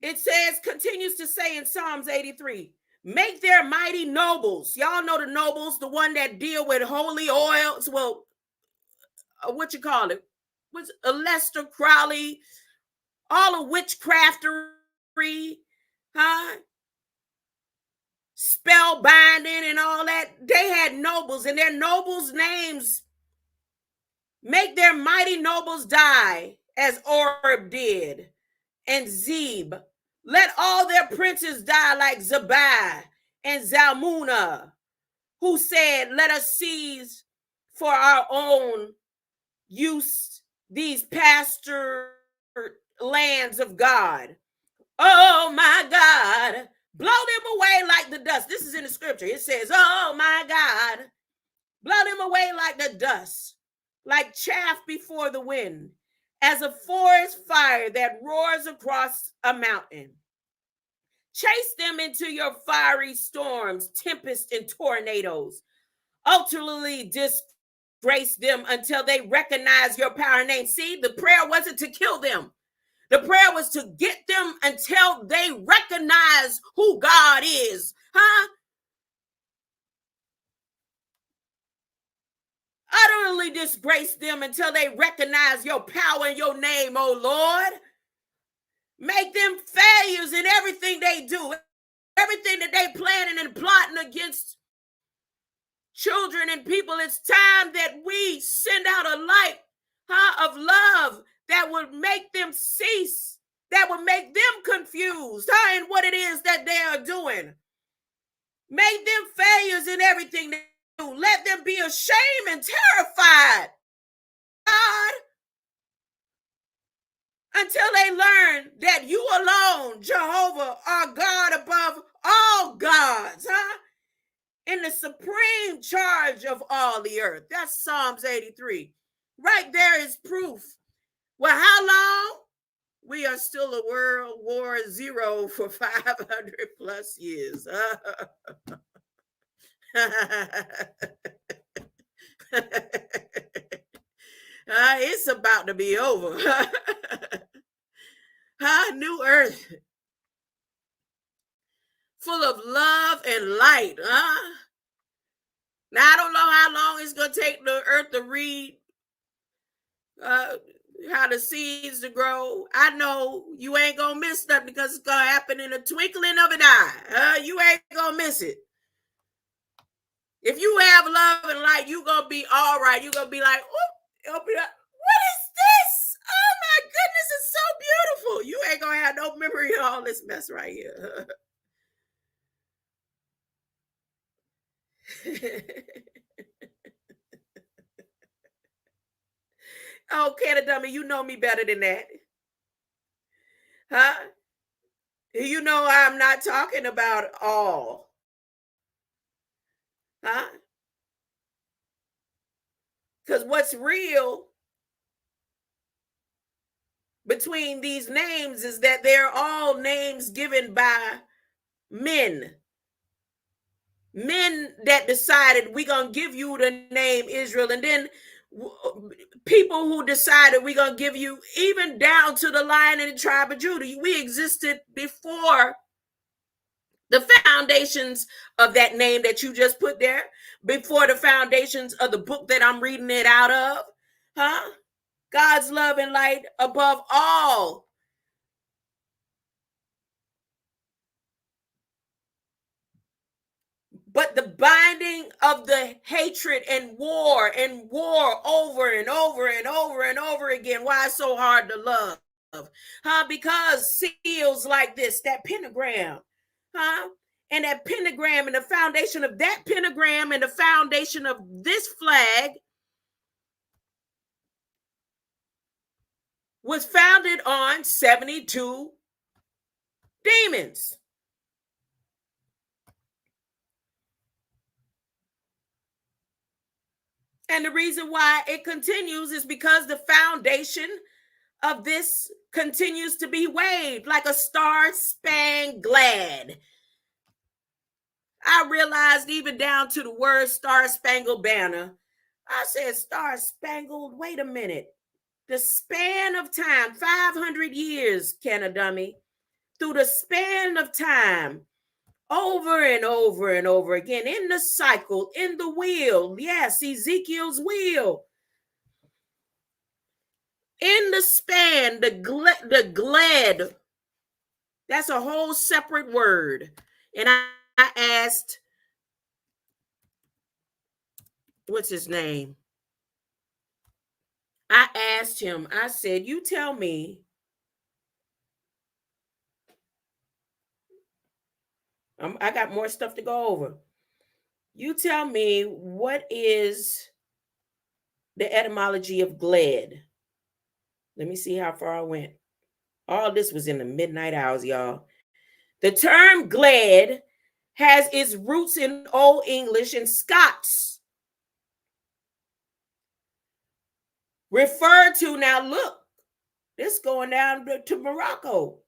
It says, continues to say in Psalms 83, Make their mighty nobles. Y'all know the nobles, the one that deal with holy oils. Well, what you call it? Was Lester Crowley, all of witchcraftery, huh? Spell binding and all that. They had nobles, and their nobles' names make their mighty nobles die, as Oreb did, and Zeb. Let all their princes die like Zabai and Zalmunna, who said, let us seize for our own use these pasture lands of God. Oh my God, blow them away like the dust. This is in the scripture. It says, oh my God, blow them away like the dust, like chaff before the wind, as a forest fire that roars across a mountain. Chase them into your fiery storms, tempests, and tornadoes. Ultimately disgrace them until they recognize your power and name. See, the prayer wasn't to kill them. The prayer was to get them until they recognize who God is. Huh? Utterly disgrace them until they recognize your power and your name, oh Lord. Make them failures in everything they do, everything that they planning and plotting against children and people. It's time that we send out a light, of love that would make them cease, that would make them confused, in what it is that they are doing. Make them failures in everything they do. Let them be ashamed and terrified, God, until they learn that you alone, Jehovah, are God above all gods, in the supreme charge of all the earth. That's Psalms 83. Right there is proof. Well, how long? We are still a World War Zero for 500 plus years. It's about to be over. New earth, full of love and light. Now, I don't know how long it's going to take the earth to read how the seeds to grow. I know you ain't going to miss nothing because it's going to happen in a twinkling of an eye. You ain't going to miss it. If you have love and light, you're going to be all right. You're going to be like, oh, what is this? Oh, my goodness, it's so beautiful. You ain't going to have no memory of all this mess right here. Oh, Canada Dummy, you know me better than that. You know I'm not talking about all. Because what's real between these names is that they're all names given by men. Men that decided we're going to give you the name Israel. And then people who decided we're going to give you even down to the Lion and the tribe of Judah. We existed before the foundations of that name that you just put there, before the foundations of the book that I'm reading it out of. God's love and light above all. But the binding of the hatred and war over and over and over and over again. Why it's so hard to love? Because seals like this, that pentagram, and that pentagram and the foundation of that pentagram and the foundation of this flag was founded on 72 demons. And the reason why it continues is because the foundation of this continues to be waved like a star-spangled Gled. I realized even down to the word star-spangled banner. I said star-spangled, wait a minute. The span of time, 500 years, Canada Dummy, through the span of time, over and over and over again in the cycle, in the wheel. Yes, Ezekiel's wheel. In the span, the gled. That's a whole separate word. And I asked, what's his name? I asked him, I said, you tell me, I got more stuff to go over. You tell me, what is the etymology of Gled? Let me see how far I went. All this was in the midnight hours, y'all. The term Gled has its roots in Old English and Scots. Referred to, now look, this going down to Morocco.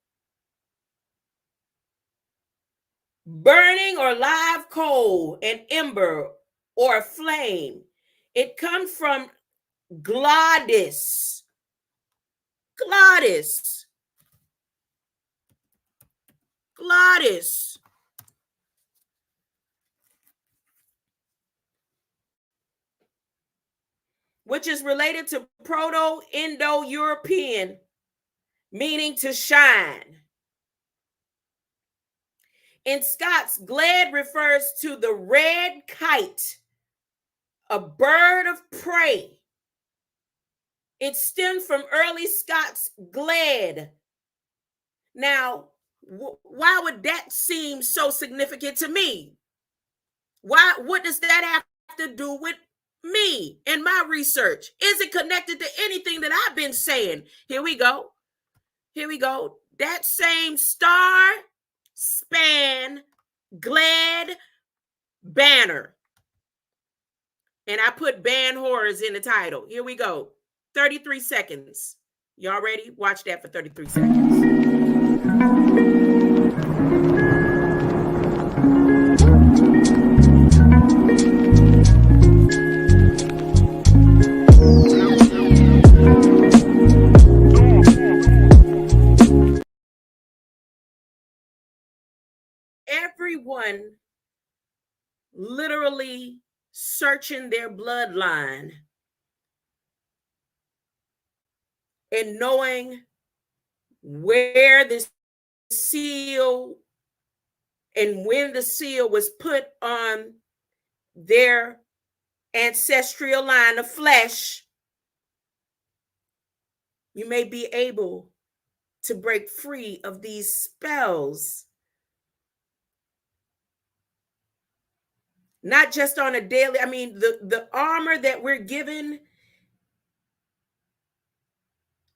Burning or live coal, an ember or a flame. It comes from glottis. Glottis. Glottis. Which is related to Proto-Indo-European, meaning to shine. In Scots, gled refers to the red kite, a bird of prey. It stemmed from early Scots gled. Now, why would that seem so significant to me? Why? What does that have to do with me and my research? Is it connected to anything that I've been saying? Here we go. Here we go. That same star, span, glad, banner. And I put band horrors in the title. Here we go. 33 seconds. Y'all ready? Watch that for 33 seconds. Everyone literally searching their bloodline and knowing where the seal and when the seal was put on their ancestral line of flesh, you may be able to break free of these spells. Not just on a daily, the armor that we're given,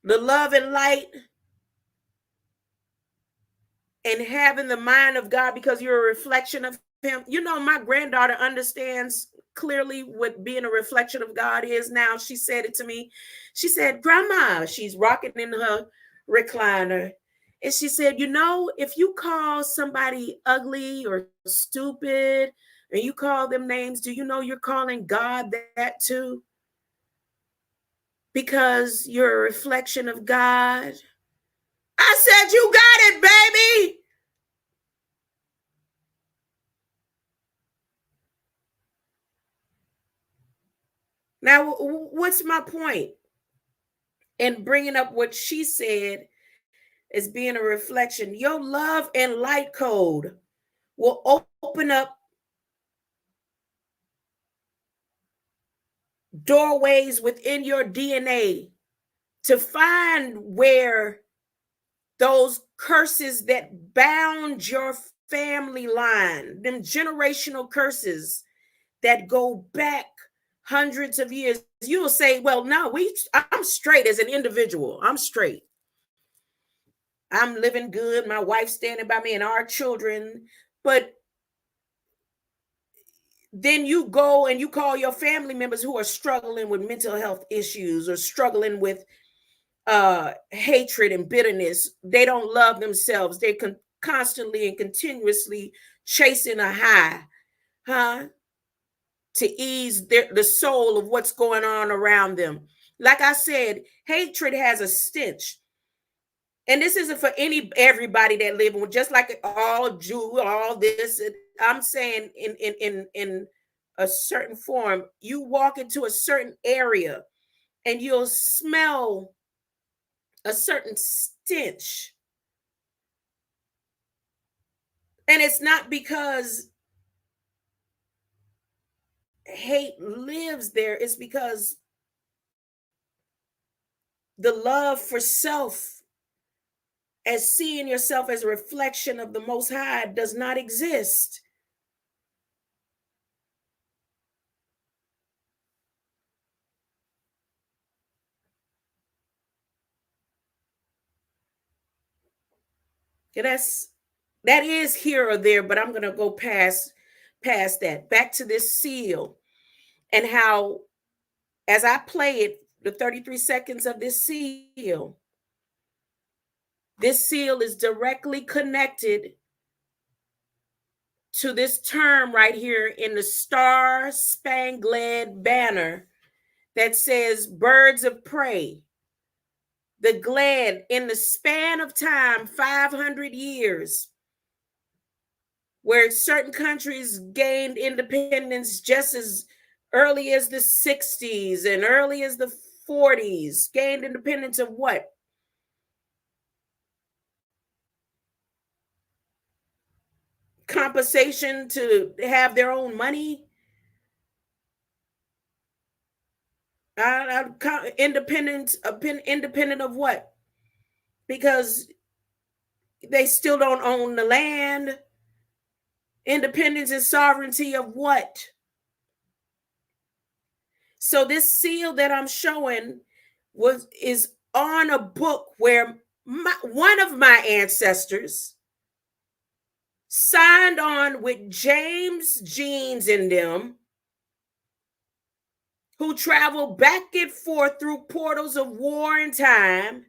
the love and light, and having the mind of God because you're a reflection of him. You know, my granddaughter understands clearly what being a reflection of God is now. She said it to me. She said, Grandma, she's rocking in her recliner. And she said, you know, if you call somebody ugly or stupid and you call them names, do you know you're calling God that too? Because you're a reflection of God. I said, you got it, baby. Now, what's my point in bringing up what she said as being a reflection? Your love and light code will open up doorways within your DNA to find where those curses that bound your family line, them generational curses that go back hundreds of years, you will say, well, no, I'm straight as an individual. I'm straight. I'm living good. My wife's standing by me and our children. But then you go and you call your family members who are struggling with mental health issues or struggling with hatred and bitterness. They don't love themselves. They constantly and continuously chasing a high, to ease the soul of what's going on around them. Like I said, hatred has a stench. And this isn't for everybody that live in, just like all Jew, all this. I'm saying in a certain form, you walk into a certain area and you'll smell a certain stench. And it's not because hate lives there, it's because the love for self, as seeing yourself as a reflection of the Most High, does not exist. Yeah, that is here or there, but I'm gonna go past that. Back to this seal and how, as I play it, the 33 seconds of this seal is directly connected to this term right here in the Star Spangled Banner that says birds of prey. The Gled, in the span of time, 500 years, where certain countries gained independence just as early as the 60s and early as the 40s, gained independence of what? Compensation to have their own money. Independence, independent of what? Because they still don't own the land. Independence and sovereignty of what? So this seal that I'm showing is on a book where one of my ancestors signed on with James Jeans and them, who traveled back and forth through portals of war and time,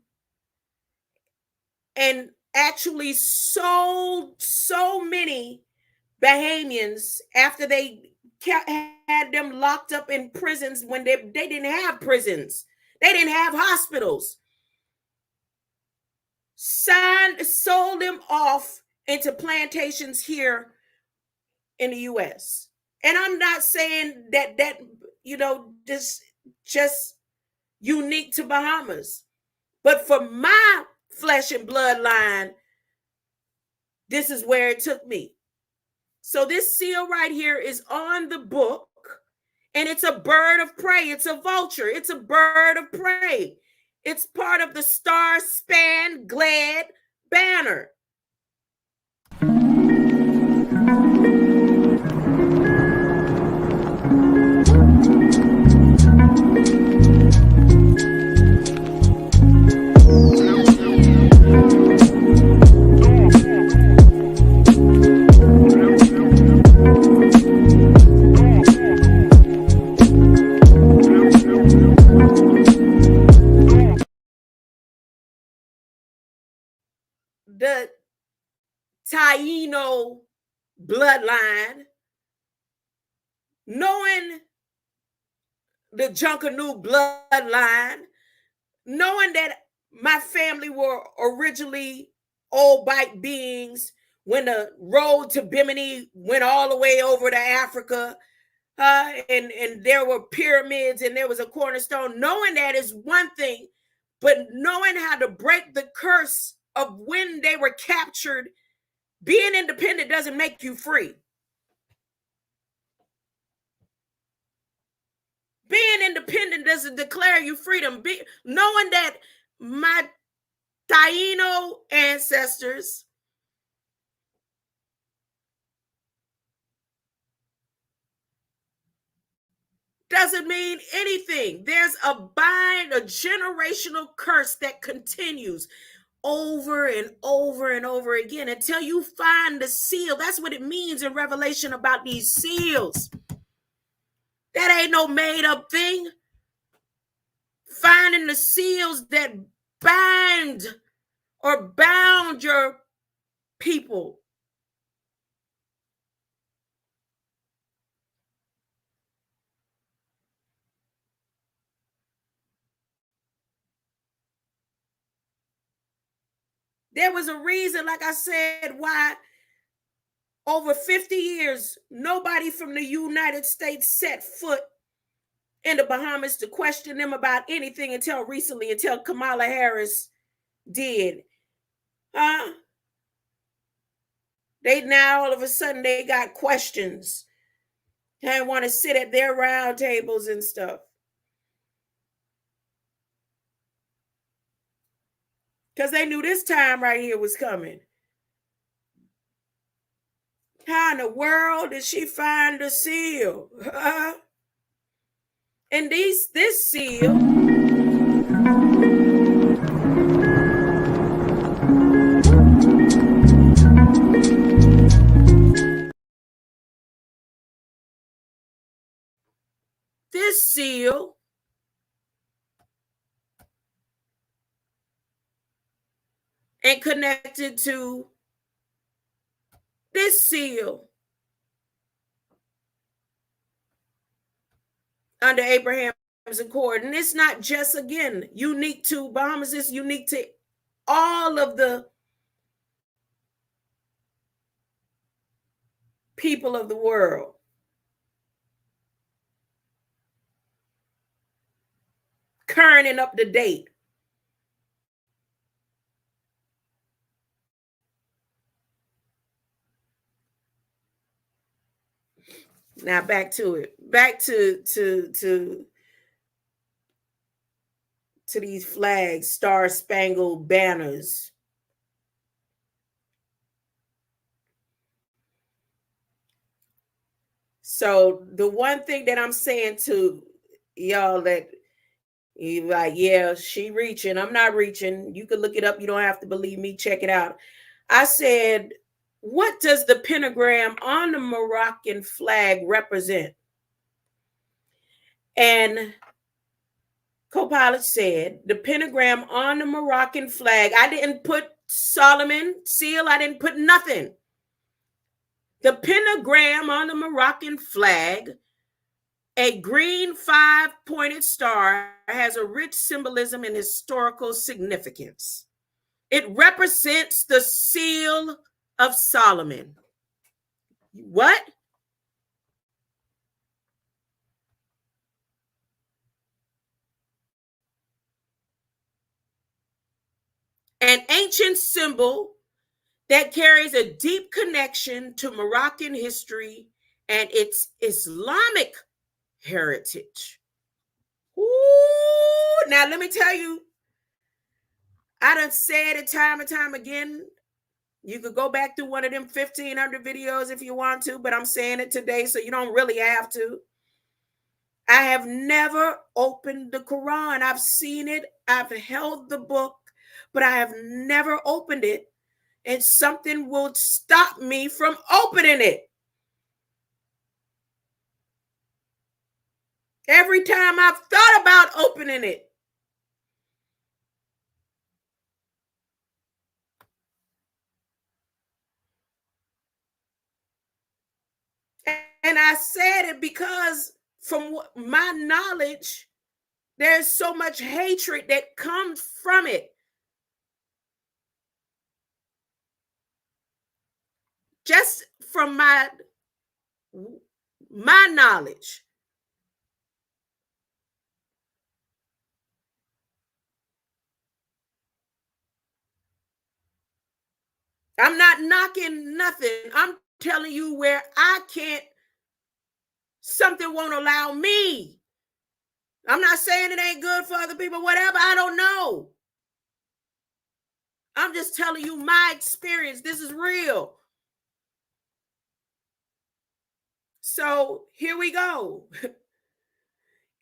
and actually sold so many Bahamians after they had them locked up in prisons when they didn't have prisons. They didn't have hospitals. Sold them off into plantations here in the US. And I'm not saying that this just unique to Bahamas. But for my flesh and bloodline, this is where it took me. So this seal right here is on the book, and it's a bird of prey. It's a vulture. It's a bird of prey. It's part of the Star Span Glad banner. The Taino bloodline, knowing the Junkanoo bloodline, knowing that my family were originally old bite beings when the road to Bimini went all the way over to Africa, and there were pyramids and there was a cornerstone. Knowing that is one thing, but knowing how to break the curse of when they were captured, being independent doesn't make you free. Being independent doesn't declare you freedom. Knowing that my Taino ancestors doesn't mean anything. There's a bind, a generational curse that continues over and over and over again until you find the seal. That's what it means in Revelation about these seals. That ain't no made up thing. Finding the seals that bind or bound your people. There was a reason, like I said, why over 50 years, nobody from the United States set foot in the Bahamas to question them about anything until recently, until Kamala Harris did. They now all of a sudden they got questions. They want to sit at their round tables and stuff. Because they knew this time right here was coming. How in the world did she find the seal? And this seal, and connected to this seal under Abraham's Accord. And it's not just, again, unique to Bahamas, it's unique to all of the people of the world. Current and up to date. Now back to it. Back to these flags, star-spangled banners. So the one thing that I'm saying to y'all that you like, yeah, she reaching. I'm not reaching. You can look it up. You don't have to believe me. Check it out. I said, what does the pentagram on the Moroccan flag represent? And co-pilot said, the pentagram on the Moroccan flag, I didn't put Solomon seal, I didn't put nothing. The pentagram on the Moroccan flag, a green 5-pointed star, has a rich symbolism and historical significance. It represents the seal of Solomon. What? An ancient symbol that carries a deep connection to Moroccan history and its Islamic heritage. Ooh, now let me tell you, I done said it time and time again. You could go back through one of them 1,500 videos if you want to, but I'm saying it today so you don't really have to. I have never opened the Quran. I've seen it. I've held the book, but I have never opened it. And something will stop me from opening it. Every time I've thought about opening it, and I said it because from my knowledge, there's so much hatred that comes from it. Just from my knowledge. I'm not knocking nothing. I'm telling you where I can't, something won't allow me. I'm not saying it ain't good for other people, whatever. I don't know. I'm just telling you my experience. This is real. So here we go.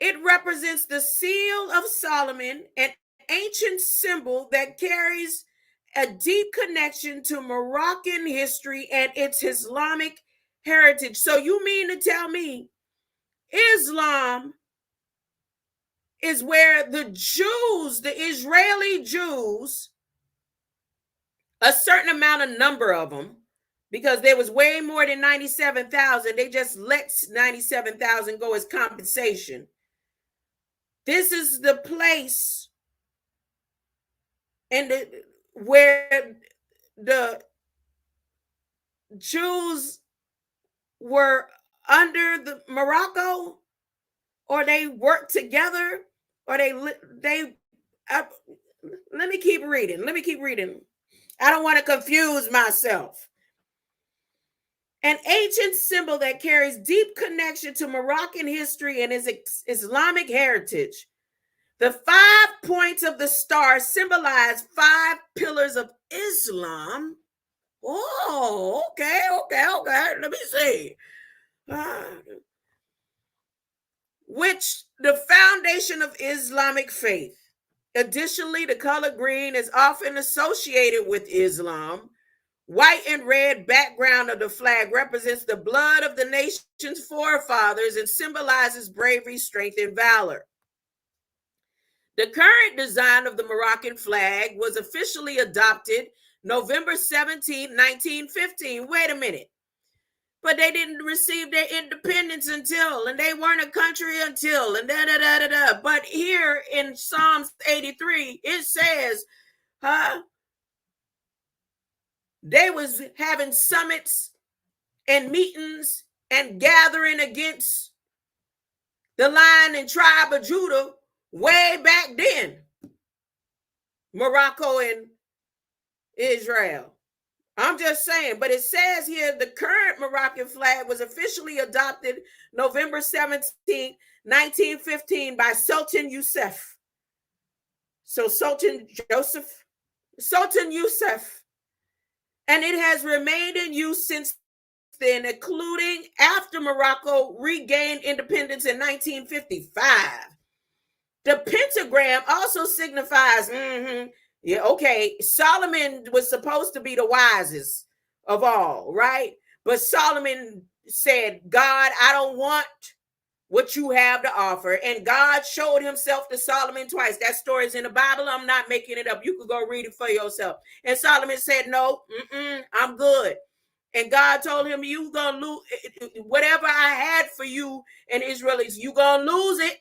It represents the seal of Solomon, an ancient symbol that carries a deep connection to Moroccan history and its Islamic heritage. So you mean to tell me Islam is where the Jews, the Israeli Jews, a certain amount of number of them, because there was way more than 97,000. They just let 97,000 go as compensation. This is the place, and where the Jews were under the Morocco, or they worked together, or they uh, let me keep reading. Let me keep reading. I don't want to confuse myself. An ancient symbol that carries deep connection to Moroccan history and its Islamic heritage. The 5 points of the star symbolize 5 pillars of Islam. Oh, okay. Let me see. Which the foundation of Islamic faith. Additionally, the color green is often associated with Islam. White and red background of the flag represents the blood of the nation's forefathers and symbolizes bravery, strength, and valor. The current design of the Moroccan flag was officially adopted November 17, 1915. Wait a minute. But they didn't receive their independence until, and they weren't a country until, and da. But here in Psalms 83, it says, they was having summits and meetings and gathering against the Lion and tribe of Judah way back then. Morocco and Israel. I'm just saying, but it says here the current Moroccan flag was officially adopted November 17, 1915 by Sultan Youssef. So Sultan Youssef. And it has remained in use since then, including after Morocco regained independence in 1955. The pentagram also signifies, Solomon was supposed to be the wisest of all, right? But Solomon said, God, I don't want what you have to offer. And God showed himself to Solomon twice. That story is in the Bible. I'm not making it up. You could go read it for yourself. And Solomon said, no, I'm good. And God told him, you going to lose whatever I had for you and Israelis. You going to lose it.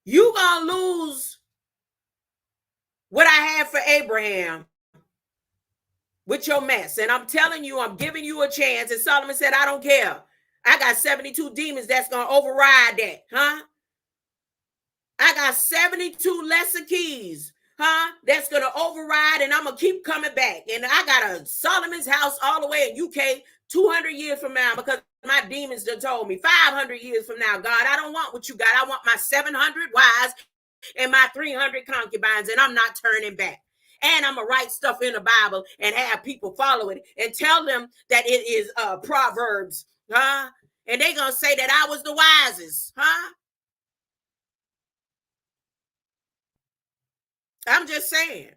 You going to lose what I had for Abraham with your mess. And I'm telling you, I'm giving you a chance. And Solomon said, I don't care. I got 72 demons that's going to override that, I got 72 lesser keys, that's going to override, and I'm going to keep coming back. And I got a Solomon's house all the way in UK 200 years from now, because my demons done told me 500 years from now, God, I don't want what you got. I want my 700 wives and my 300 concubines, and I'm not turning back. And I'm going to write stuff in the Bible and have people follow it and tell them that it is Proverbs, and they going to say that I was the wisest, I'm just saying.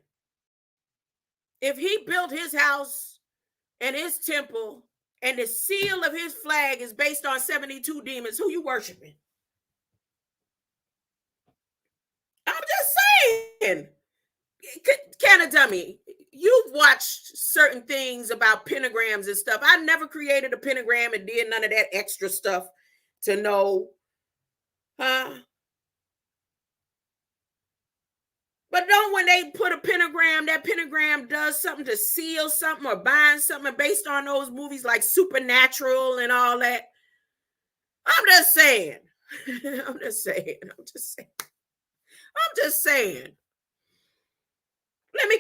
If he built his house and his temple and the seal of his flag is based on 72 demons, who you worshiping? I'm just saying. Canna Dummy, you've watched certain things about pentagrams and stuff. I never created a pentagram and did none of that extra stuff to know, But don't, when they put a pentagram, that pentagram does something to seal something or bind something based on those movies like Supernatural and all that. I'm just saying. I'm just saying. Let me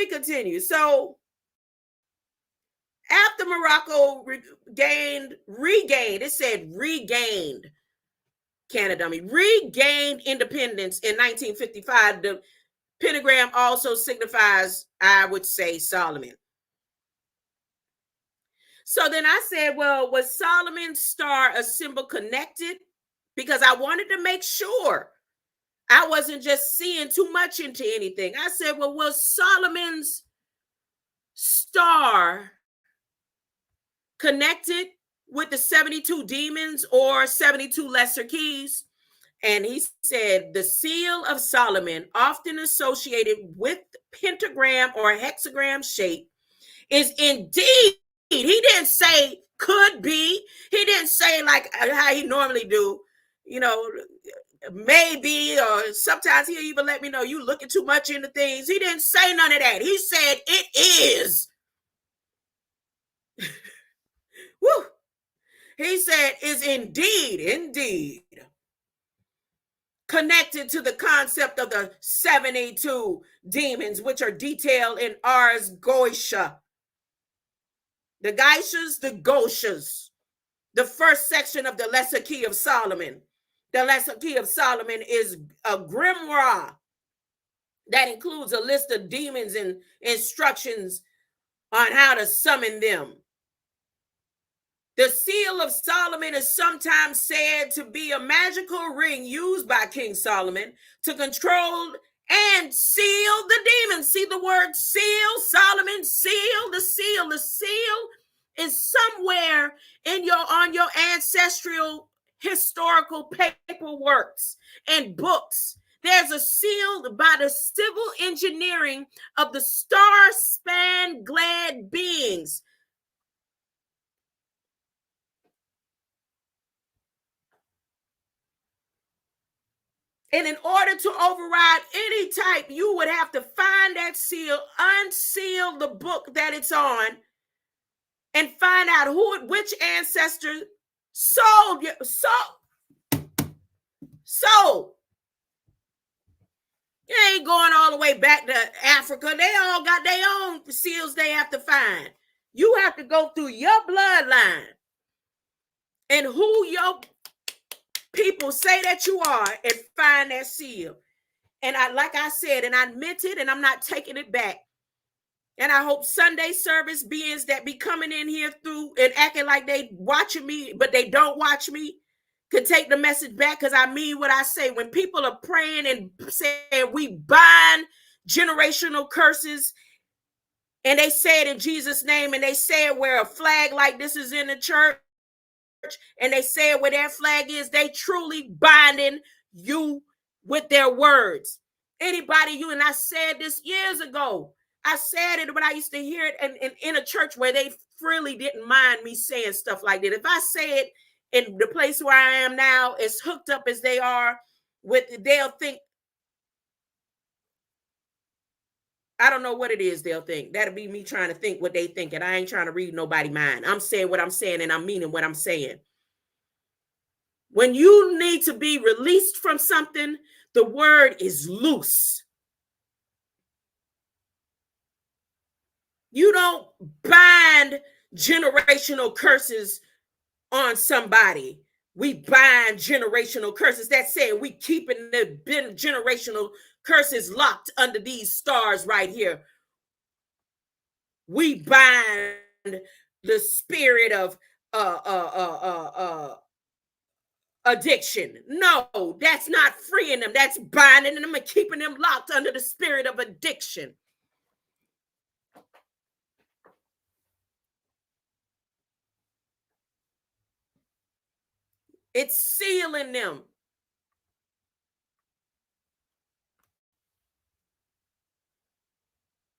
continue. So after Morocco regained, it said regained, Canada, regained independence in 1955. The pentagram also signifies, I would say, Solomon. So then I said, well, was Solomon's star a symbol connected? Because I wanted to make sure I wasn't just seeing too much into anything. I said, well, was Solomon's star connected with the 72 demons or 72 lesser keys? And he said, the seal of Solomon, often associated with pentagram or hexagram shape, is indeed, he didn't say could be. He didn't say like how he normally do, maybe, or sometimes he'll even let me know you looking too much into things. He didn't say none of that. He said it is. Woo. He said is indeed connected to the concept of the 72 demons, which are detailed in Ars Goetia. The Geishas, the Goshas, the first section of the Lesser Key of Solomon. The Lesser Key of Solomon is a grimoire that includes a list of demons and instructions on how to summon them. The Seal of Solomon is sometimes said to be a magical ring used by King Solomon to control and seal the demons. See the word seal, Solomon, seal, the seal. The seal is somewhere on your ancestral historical paperworks and books. There's a seal by the civil engineering of the star-span Gled beings. And in order to override any type, you would have to find that seal, unseal the book that it's on, and find out which ancestor sold you. So you ain't going all the way back to Africa. They all got their own seals they have to find. You have to go through your bloodline and who your people say that you are and find that seal. And like I said, and I meant it, and I'm not taking it back. And I hope Sunday service beings that be coming in here through and acting like they watching me, but they don't watch me, could take the message back, because I mean what I say. When people are praying and saying we bind generational curses, and they say it in Jesus' name, and they say it where a flag like this is in the church, and they say it where that flag is, they truly binding you with their words. Anybody, and I said this years ago. I said it when I used to hear it in a church where they freely didn't mind me saying stuff like that. If I say it in the place where I am now, as hooked up as they are they'll think, I don't know what it is they'll think. That'll be me trying to think what they think, and I ain't trying to read nobody's mind. I'm saying what I'm saying, and I'm meaning what I'm saying. When you need to be released from something, the word is loose. You don't bind generational curses on somebody. We bind generational curses. That's saying we keeping the generational curses locked under these stars right here. We bind the spirit of addiction. No, that's not freeing them. That's binding them and keeping them locked under the spirit of addiction. It's sealing them.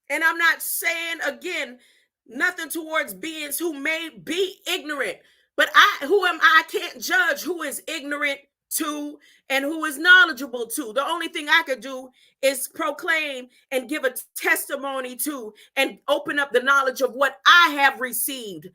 And I'm not saying, again, nothing towards beings who may be ignorant, but who am I? I can't judge who is ignorant to and who is knowledgeable to. The only thing I could do is proclaim and give a testimony to and open up the knowledge of what I have received.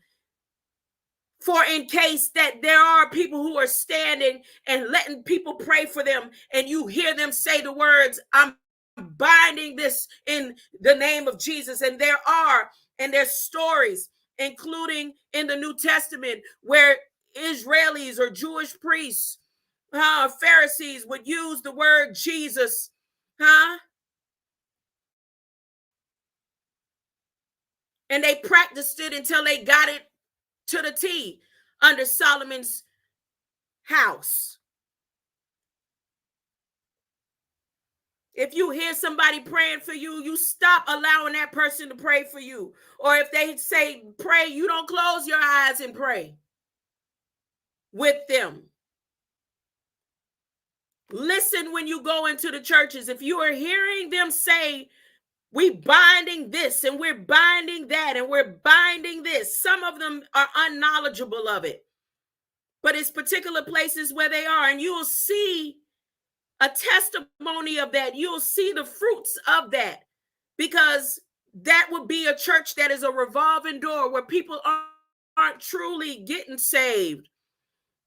For in case that there are people who are standing and letting people pray for them, and you hear them say the words, I'm binding this in the name of Jesus. And there's stories, including in the New Testament, where Israelis or Jewish priests, Pharisees would use the word Jesus, and they practiced it until they got it to the T under Solomon's house. If you hear somebody praying for you, you stop allowing that person to pray for you. Or if they say pray, you don't close your eyes and pray with them. Listen when you go into the churches. If you are hearing them say, we binding this and we're binding that and we're binding this, some of them are unknowledgeable of it. But it's particular places where they are, and you will see a testimony of that. You'll see the fruits of that, because that would be a church that is a revolving door where people aren't truly getting saved.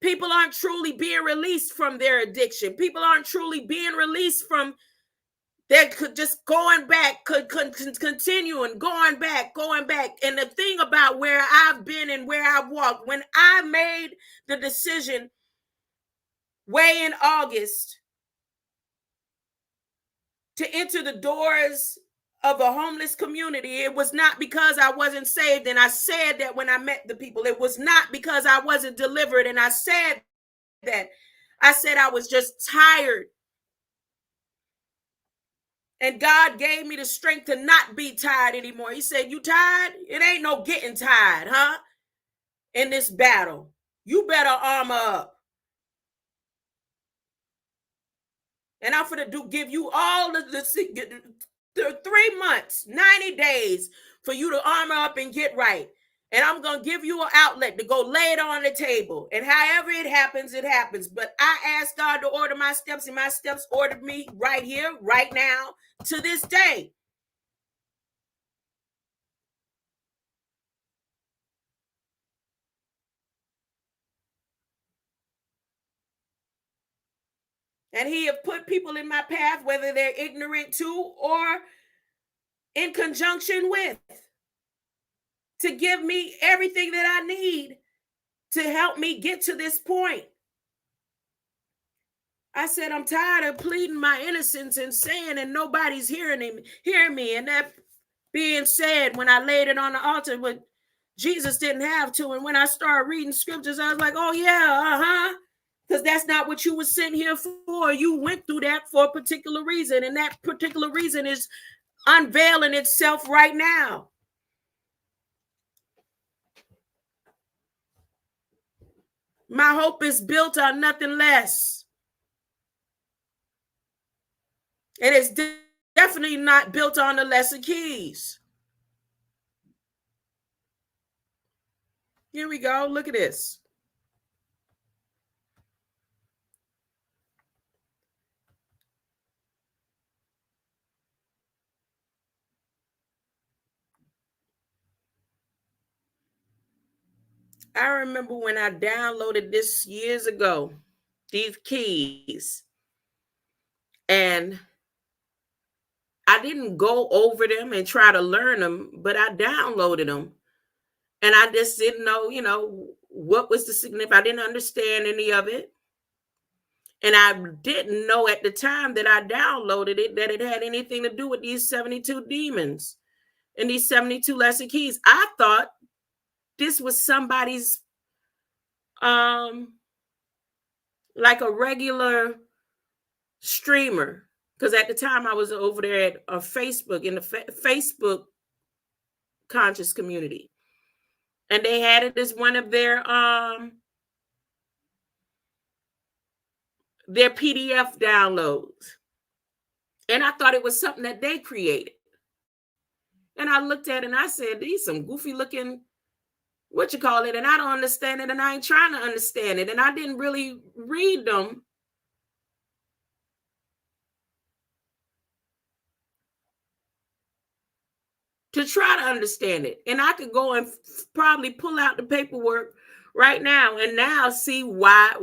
People aren't truly being released from their addiction. People aren't truly being released from their just going back, continuing, going back. And the thing about where I've been and where I've walked, when I made the decision way in August to enter the doors of a homeless community, it was not because I wasn't saved. And I said that when I met the people, it was not because I wasn't delivered. And I said that. I said I was just tired. And God gave me the strength to not be tired anymore. He said, you tired? It ain't no getting tired, huh? In this battle. You better armor up. And I'm going to give you all the 3 months, 90 days for you to armor up and get right. And I'm going to give you an outlet to go lay it on the table. And however it happens, it happens. But I asked God to order my steps, and my steps ordered me right here, right now, to this day. And he have put people in my path, whether they're ignorant to or in conjunction with, to give me everything that I need to help me get to this point. I said, I'm tired of pleading my innocence and saying, and nobody's hearing me. And that being said, when I laid it on the altar, but Jesus didn't have to. And when I started reading scriptures, I was like, oh yeah, because that's not what you were sent here for. You went through that for a particular reason, and that particular reason is unveiling itself right now. My hope is built on nothing less. And it's definitely not built on the lesser keys. Here we go. Look at this. I remember when I downloaded this years ago, these keys, and I didn't go over them and try to learn them, but I downloaded them. And I just didn't know, what was the significance. I didn't understand any of it. And I didn't know at the time that I downloaded it that it had anything to do with these 72 demons and these 72 lesser keys. I thought this was somebody's like a regular streamer, because at the time I was over there at Facebook, in the Facebook conscious community, and they had it as one of their PDF downloads, and I thought it was something that they created. And I looked at it and I said, these some goofy looking, and I don't understand it, and I ain't trying to understand it. And I didn't really read them to try to understand it. And I could go and probably pull out the paperwork right now and now see why,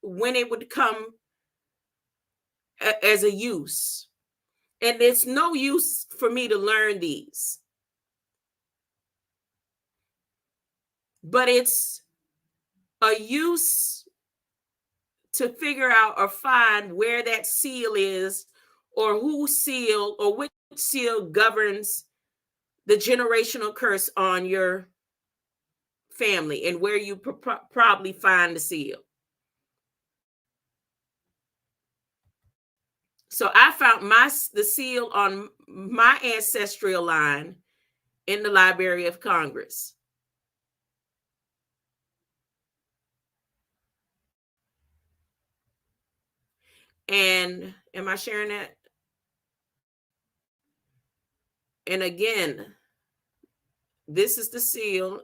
when it would come as a use. And it's no use for me to learn these. But it's a use to figure out or find where that seal is, or whose seal, or which seal governs the generational curse on your family, and where you probably find the seal. So I found the seal on my ancestral line in the Library of Congress. And am I sharing that? And again, this is the seal.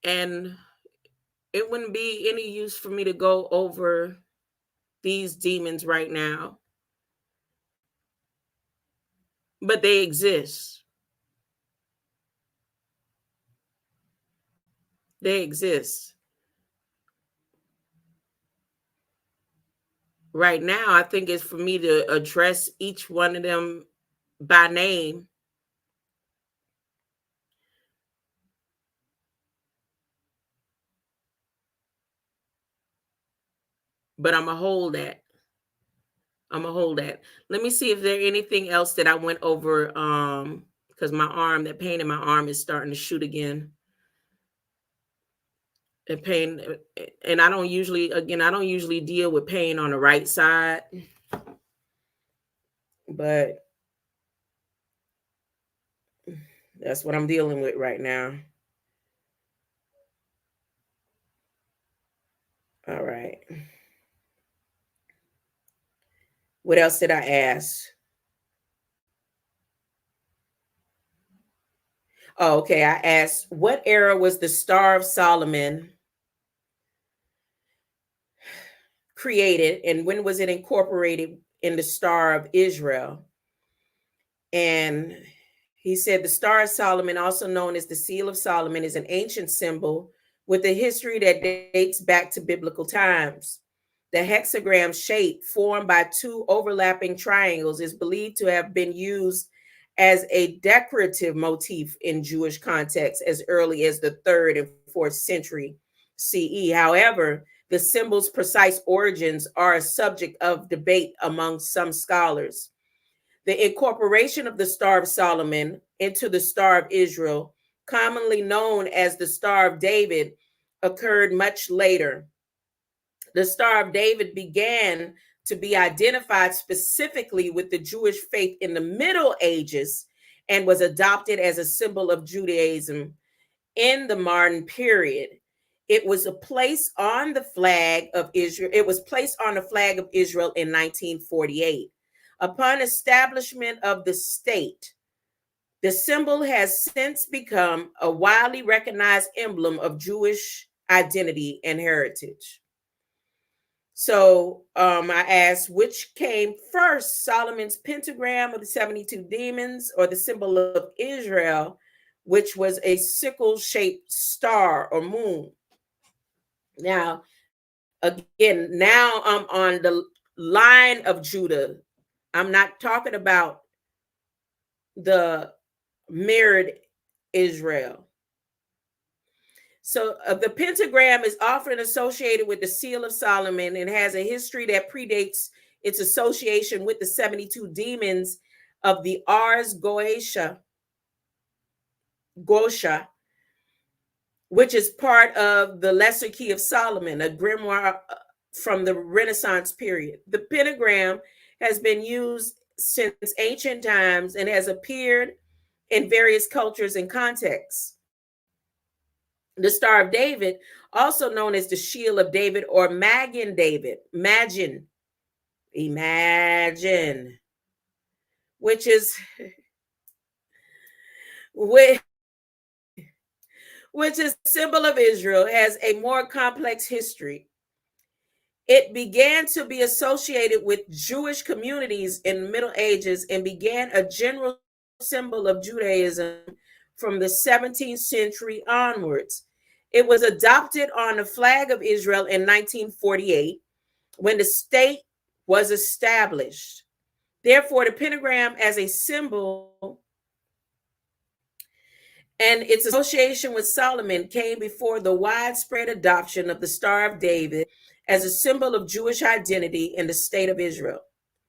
And it wouldn't be any use for me to go over these demons right now, but they exist. They exist. Right now, I think it's for me to address each one of them by name. But I'm going to hold that. I'm going to hold that. Let me see if there's anything else that I went over, because my arm, that pain in my arm is starting to shoot again. And pain, and I don't usually deal with pain on the right side, but that's what I'm dealing with right now. All right. What else did I ask? Oh, okay. I asked, what era was the Star of Solomon created, and when was it incorporated in the Star of Israel? And he said the Star of Solomon, also known as the Seal of Solomon, is an ancient symbol with a history that dates back to biblical times. The hexagram shape formed by two overlapping triangles is believed to have been used as a decorative motif in Jewish context as early as the 3rd and 4th century CE. However, the symbol's precise origins are a subject of debate among some scholars. The incorporation of the Star of Solomon into the Star of Israel, commonly known as the Star of David, occurred much later. The Star of David began to be identified specifically with the Jewish faith in the Middle Ages and was adopted as a symbol of Judaism in the modern period. It was placed on the flag of Israel. It was placed on the flag of Israel in 1948. Upon establishment of the state, the symbol has since become a widely recognized emblem of Jewish identity and heritage. So I asked, which came first, Solomon's pentagram of the 72 demons or the symbol of Israel, which was a sickle-shaped star or moon? Now, again, now I'm on the line of Judah. I'm not talking about the mirrored Israel. So the pentagram is often associated with the Seal of Solomon and has a history that predates its association with the 72 demons of the Ars Goetia, which is part of the Lesser Key of Solomon, a grimoire from the Renaissance period. The pentagram has been used since ancient times and has appeared in various cultures and contexts. The Star of David, also known as the Shield of David or Magen David, imagine, which is which is symbol of Israel, has a more complex history. It began to be associated with Jewish communities in the Middle Ages and began a general symbol of Judaism from the 17th century onwards. It was adopted on the flag of Israel in 1948 when the state was established. Therefore, the pentagram as a symbol and its association with Solomon came before the widespread adoption of the Star of David as a symbol of Jewish identity in the state of Israel.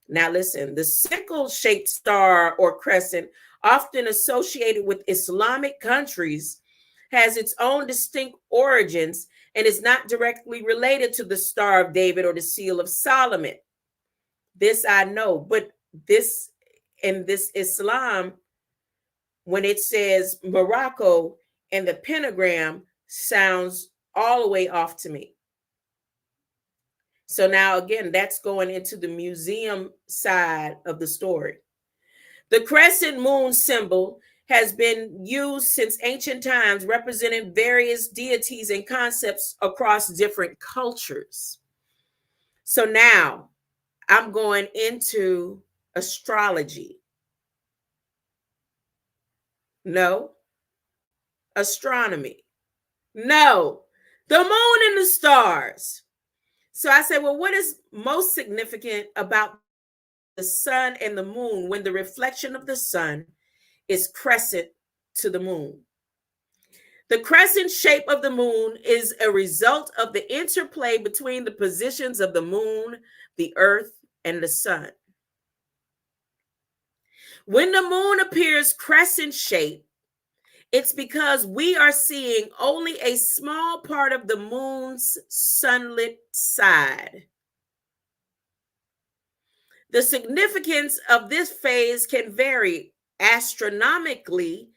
Now listen, the sickle-shaped star or crescent, often associated with Islamic countries, has its own distinct origins and is not directly related to the Star of David or the Seal of Solomon. This I know, but this Islam, when it says Morocco and the pentagram, sounds all the way off to me. So now again, that's going into the museum side of the story. The crescent moon symbol has been used since ancient times, representing various deities and concepts across different cultures. So now I'm going into astrology. No. Astronomy. No. The moon and the stars. So I said, well, what is most significant about the sun and the moon when the reflection of the sun is crescent to the moon? The crescent shape of the moon is a result of the interplay between the positions of the moon, the earth, and the sun. When the moon appears crescent shape, it's because we are seeing only a small part of the moon's sunlit side. The significance of this phase can vary. Astronomically,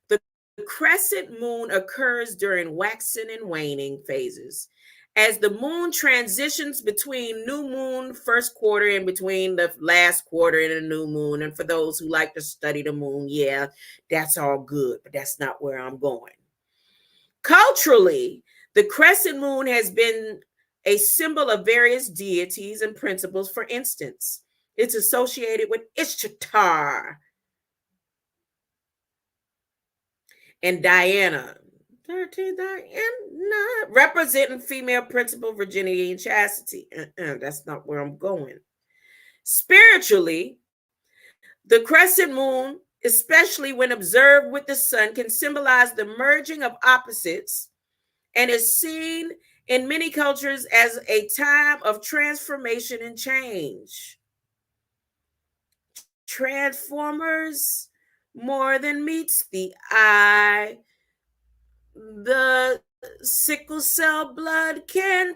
the crescent moon occurs during waxing and waning phases. As the moon transitions between new moon first quarter and between the last quarter and the new moon. And for those who like to study the moon, yeah, that's all good, but that's not where I'm going. Culturally, the crescent moon has been a symbol of various deities and principles. For instance, it's associated with Ishtar and Diana, representing female principle, virginity, and chastity. That's not where I'm going. Spiritually, the crescent moon, especially when observed with the sun, can symbolize the merging of opposites and is seen in many cultures as a time of transformation and change. Transformers more than meets the eye. The sickle cell blood can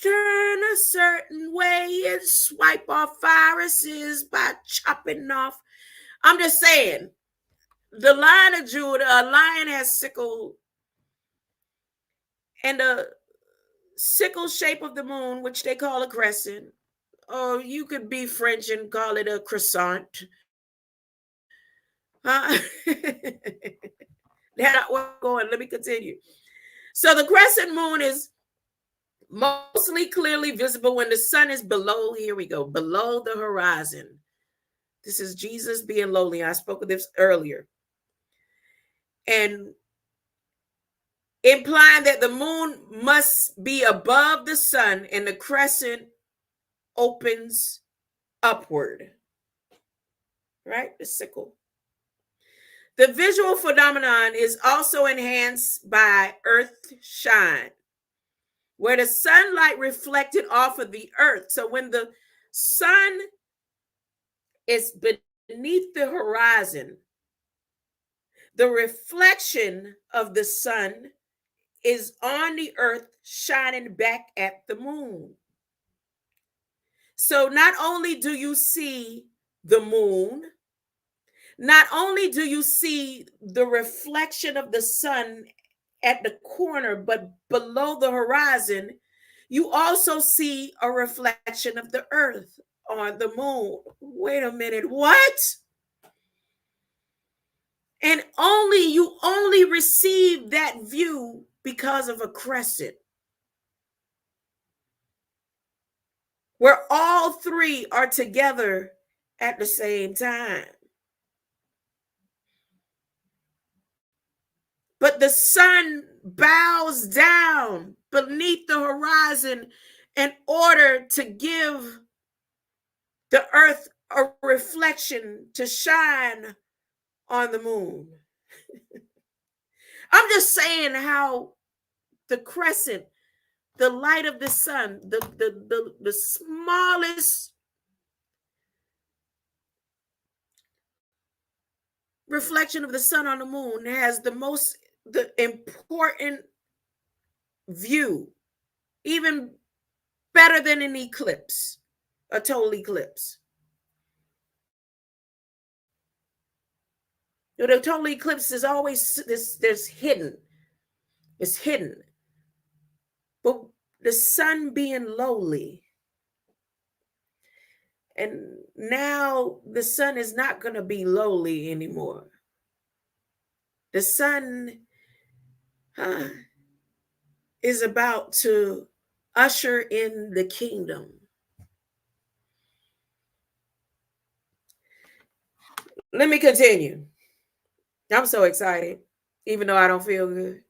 turn a certain way and swipe off viruses by chopping off. I'm just saying, the Lion of Judah, a lion has sickle, and the sickle shape of the moon, which they call a crescent. Oh, you could be French and call it a croissant. That's not where I'm going. Let me continue. So the crescent moon is mostly clearly visible when the sun is below, here we go, below the horizon. This is Jesus being lowly. I spoke of this earlier. And implying that the moon must be above the sun and the crescent opens upward. Right? The sickle. The visual phenomenon is also enhanced by earth shine, where the sunlight reflected off of the earth. So when the sun is beneath the horizon, the reflection of the sun is on the earth shining back at the moon. So not only do you see the moon, not only do you see the reflection of the sun at the corner, but below the horizon, you also see a reflection of the earth on the moon. Wait a minute, what? And you only receive that view because of a crescent, where all three are together at the same time. But the sun bows down beneath the horizon in order to give the earth a reflection to shine on the moon. I'm just saying how the crescent, the light of the sun, the smallest reflection of the sun on the moon has the important view, even better than an eclipse, a total eclipse. The total eclipse is always there's hidden. It's hidden. But the sun being lowly, and now the sun is not going to be lowly anymore. The sun uh, is about to usher in the kingdom. Let me continue. I'm so excited, even though I don't feel good.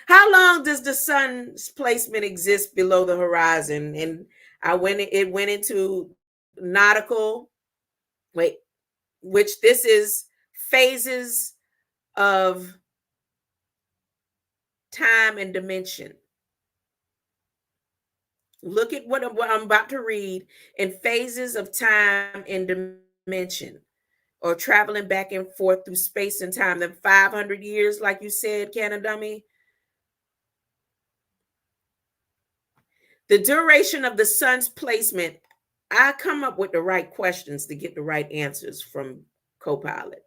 How long does the sun's placement exist below the horizon? And it went into nautical, wait, which this is phases of time and dimension. Look at what I'm about to read in phases of time and dimension, or traveling back and forth through space and time. Then 500 years, like you said, Canna Dummy. The duration of the sun's placement. I come up with the right questions to get the right answers from Copilot.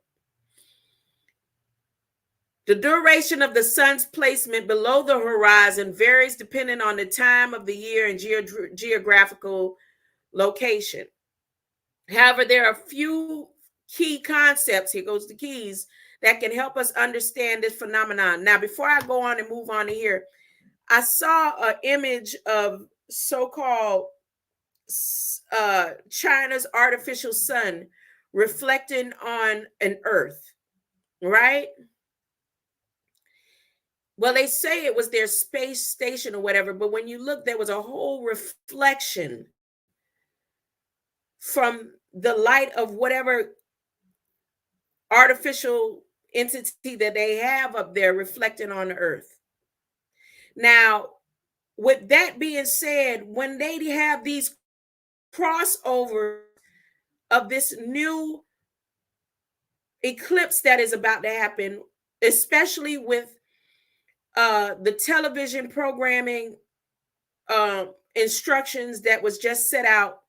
The duration of the sun's placement below the horizon varies depending on the time of the year and geographical location. However, there are a few key concepts, here goes the keys, that can help us understand this phenomenon. Now, before I go on and move on to here, I saw an image of so-called China's artificial sun reflecting on an Earth, right? Well, they say it was their space station or whatever, but when you look, there was a whole reflection from the light of whatever artificial entity that they have up there reflecting on the Earth. Now, with that being said, when they have these crossovers of this new eclipse that is about to happen, especially with the television programming instructions that was just set out,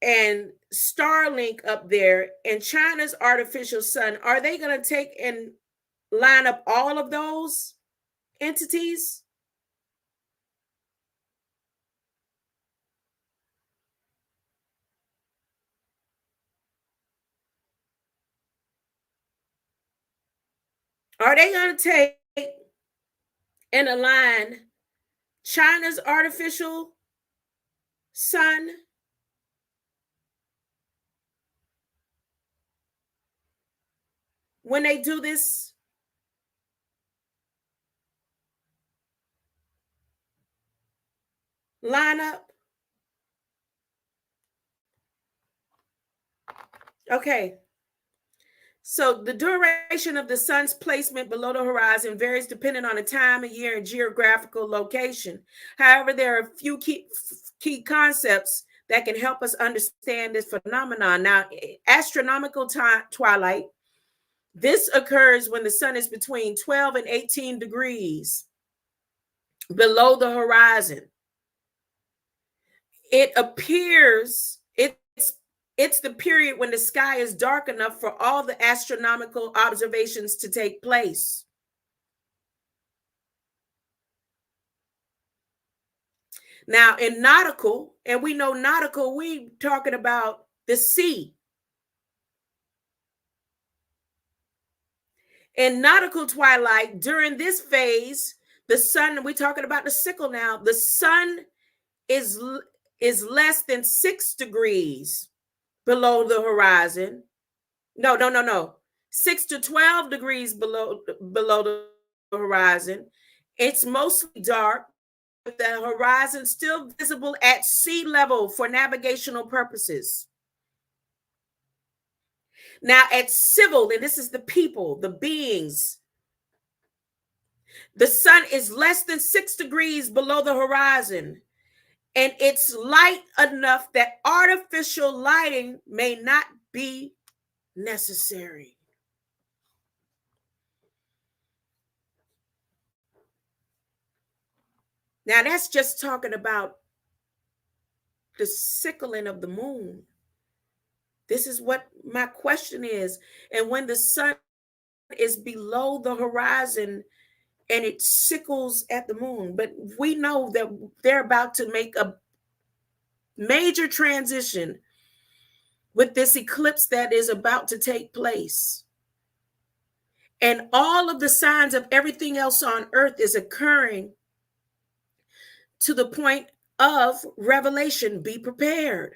and Starlink up there, and China's artificial sun, are they going to take and line up all of those entities? Are they going to take and align China's artificial sun when they do this lineup? Okay. So the duration of the sun's placement below the horizon varies depending on the time of year and geographical location. However, there are a few key concepts that can help us understand this phenomenon. Now, astronomical twilight, this occurs when the sun is between 12 and 18 degrees below the horizon. It appears it's the period when the sky is dark enough for all the astronomical observations to take place. Now, in nautical, and we know nautical, we talking about the sea. In nautical twilight, during this phase, the sun, we're talking about the sickle now, the sun is less than 6 degrees below the horizon. No. 6 to 12 degrees below the horizon. It's mostly dark, with the horizon still visible at sea level for navigational purposes. Now, at civil, and this is the people, the beings, the sun is less than 6 degrees below the horizon, and it's light enough that artificial lighting may not be necessary. Now, that's just talking about the sickling of the moon. This is what my question is. And when the sun is below the horizon and it sickles at the moon, but we know that they're about to make a major transition with this eclipse that is about to take place. And all of the signs of everything else on earth is occurring to the point of revelation. Be prepared.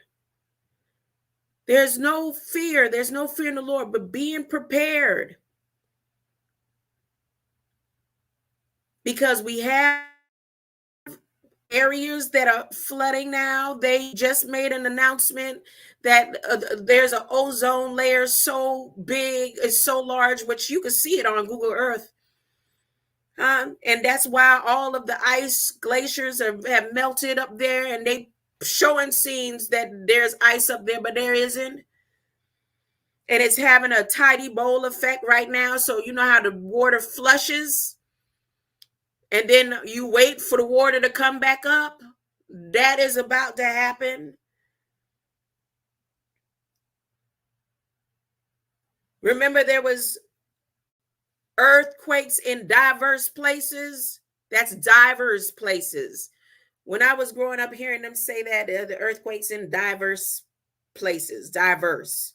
There's no fear. There's no fear in the Lord, but being prepared. Because we have areas that are flooding now. They just made an announcement that there's an ozone layer so big, it's so large, which you can see it on Google Earth. And that's why all of the ice glaciers have melted up there, and they showing scenes that there's ice up there, but there isn't. And it's having a tidy bowl effect right now. So you know how the water flushes and then you wait for the water to come back up? That is about to happen. Remember, there was earthquakes in diverse places. That's diverse places. When I was growing up hearing them say that, the earthquakes in diverse places, diverse.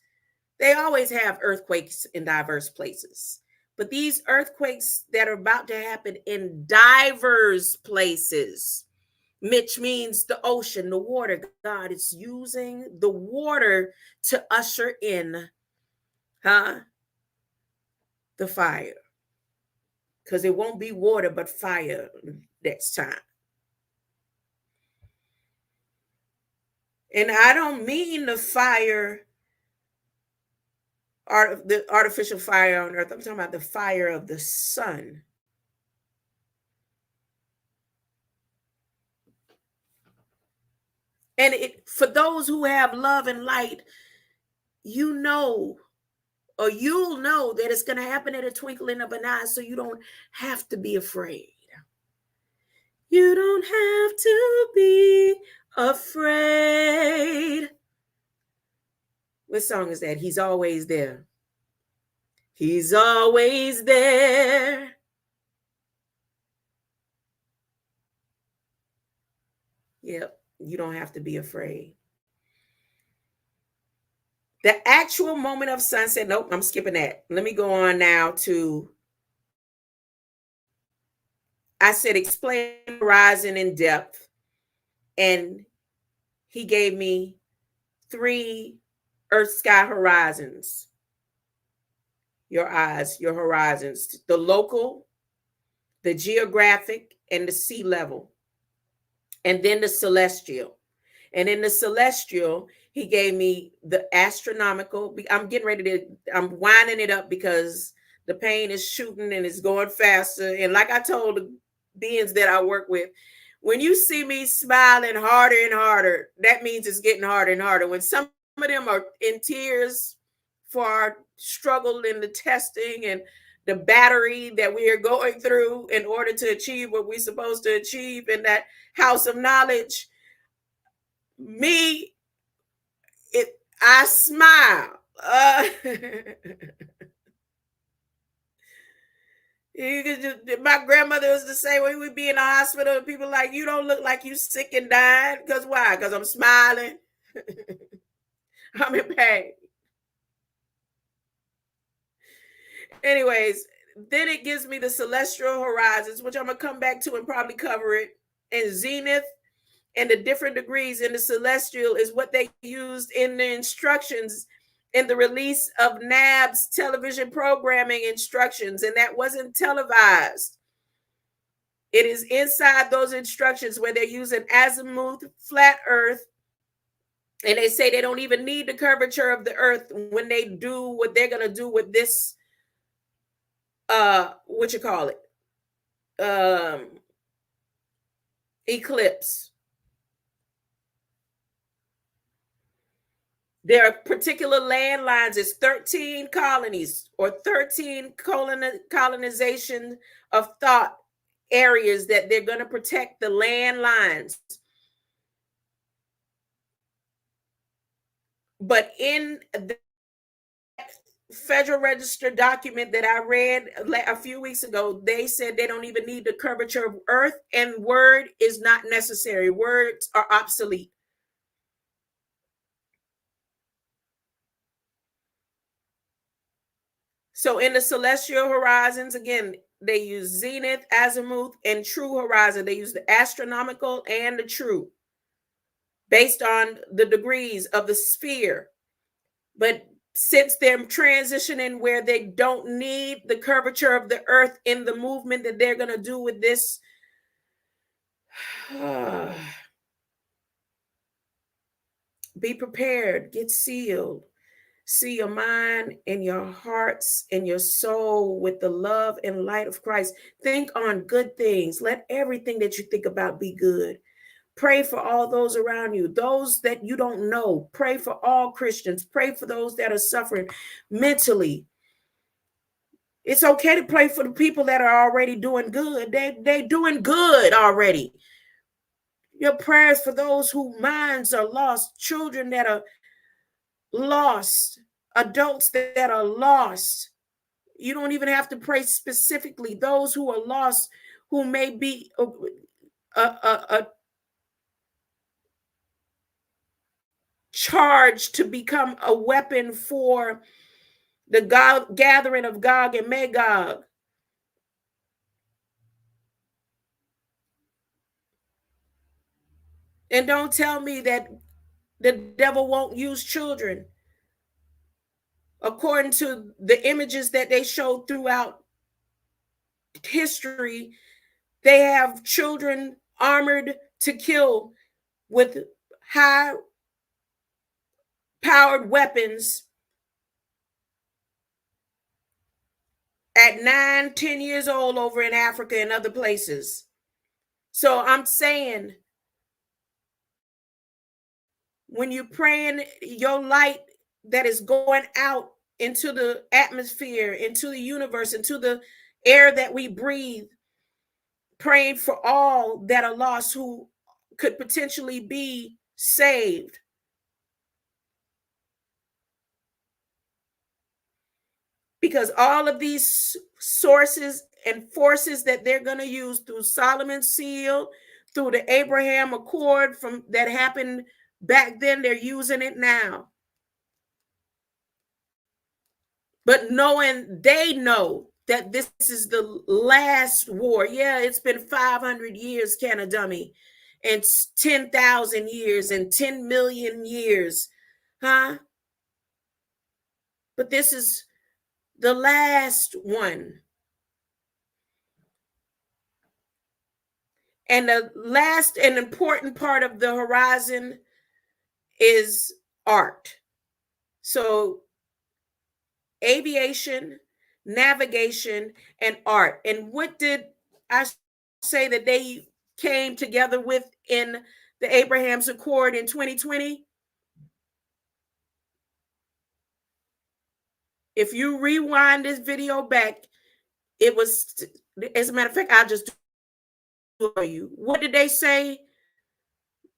They always have earthquakes in diverse places. But these earthquakes that are about to happen in diverse places, which means the ocean, the water, God is using the water to usher in the fire. Because it won't be water, but fire next time. And I don't mean the fire, the artificial fire on earth. I'm talking about the fire of the sun. And for those who have love and light, you know, or you'll know that it's going to happen at a twinkling of an eye, so you don't have to be afraid. You don't have to be afraid. What song is that? He's always there. He's always there. Yep, you don't have to be afraid. The actual moment of sunset, nope, I'm skipping that. Let me go on now to, I said, explain horizon in depth. And he gave me 3 earth sky horizons. Your eyes, your horizons, the local, the geographic, and the sea level. And then the celestial. And in the celestial, he gave me the astronomical. I'm getting ready to, I'm winding it up because the pain is shooting and it's going faster. And like I told the beings that I work with, when you see me smiling harder and harder, that means it's getting harder and harder. When some of them are in tears for our struggle in the testing and the battery that we are going through in order to achieve what we're supposed to achieve in that house of knowledge, I smile. My grandmother was the same way. We'd be in the hospital and people like, you don't look like you sick and dying. Because why? Because I'm smiling. I'm in pain. Anyways, then it gives me the celestial horizons, which I'm going to come back to and probably cover it. And zenith and the different degrees in the celestial is what they used in the instructions in the release of NAB's television programming instructions, and that wasn't televised. It is inside those instructions where they're using azimuth, flat earth, and they say they don't even need the curvature of the earth when they do what they're going to do with this, what you call it, eclipse. There are particular landlines. It's 13 colonies or 13 colonization of thought areas that they're going to protect the landlines. But in the Federal Register document that I read a few weeks ago, they said they don't even need the curvature of earth, and word is not necessary. Words are obsolete. So in the celestial horizons, again, they use zenith, azimuth, and true horizon. They use the astronomical and the true based on the degrees of the sphere. But since they're transitioning where they don't need the curvature of the earth in the movement that they're going to do with this, be prepared, get sealed. See your mind and your hearts and your soul with the love and light of Christ. Think on good things. Let everything that you think about be good. Pray for all those around you, those that you don't know. Pray for all Christians. Pray for those that are suffering mentally. It's okay to pray for the people that are already doing good. They doing good already. Your prayers for those whose minds are lost, children that are lost, adults that are lost. You don't even have to pray specifically. Those who are lost, who may be charged to become a weapon for the gathering of Gog and Magog. And don't tell me that the devil won't use children. According to the images that they showed throughout history, they have children armored to kill with high powered weapons at 9, 10 years old over in Africa and other places. So I'm saying, when you're praying, your light that is going out into the atmosphere, into the universe, into the air that we breathe, praying for all that are lost who could potentially be saved. Because all of these sources and forces that they're going to use through Solomon's seal, through the Abraham Accord from that happened back then, they're using it now. But knowing, they know that this is the last war. Yeah, it's been 500 years, can a dummy, and 10,000 years and 10 million years, huh? But this is the last one. And the last and important part of the horizon is art. So aviation, navigation, and art. And what did I say that they came together with in the Abraham's Accord in 2020? If you rewind this video back, it was, as a matter of fact, I'll just do it for you. What did they say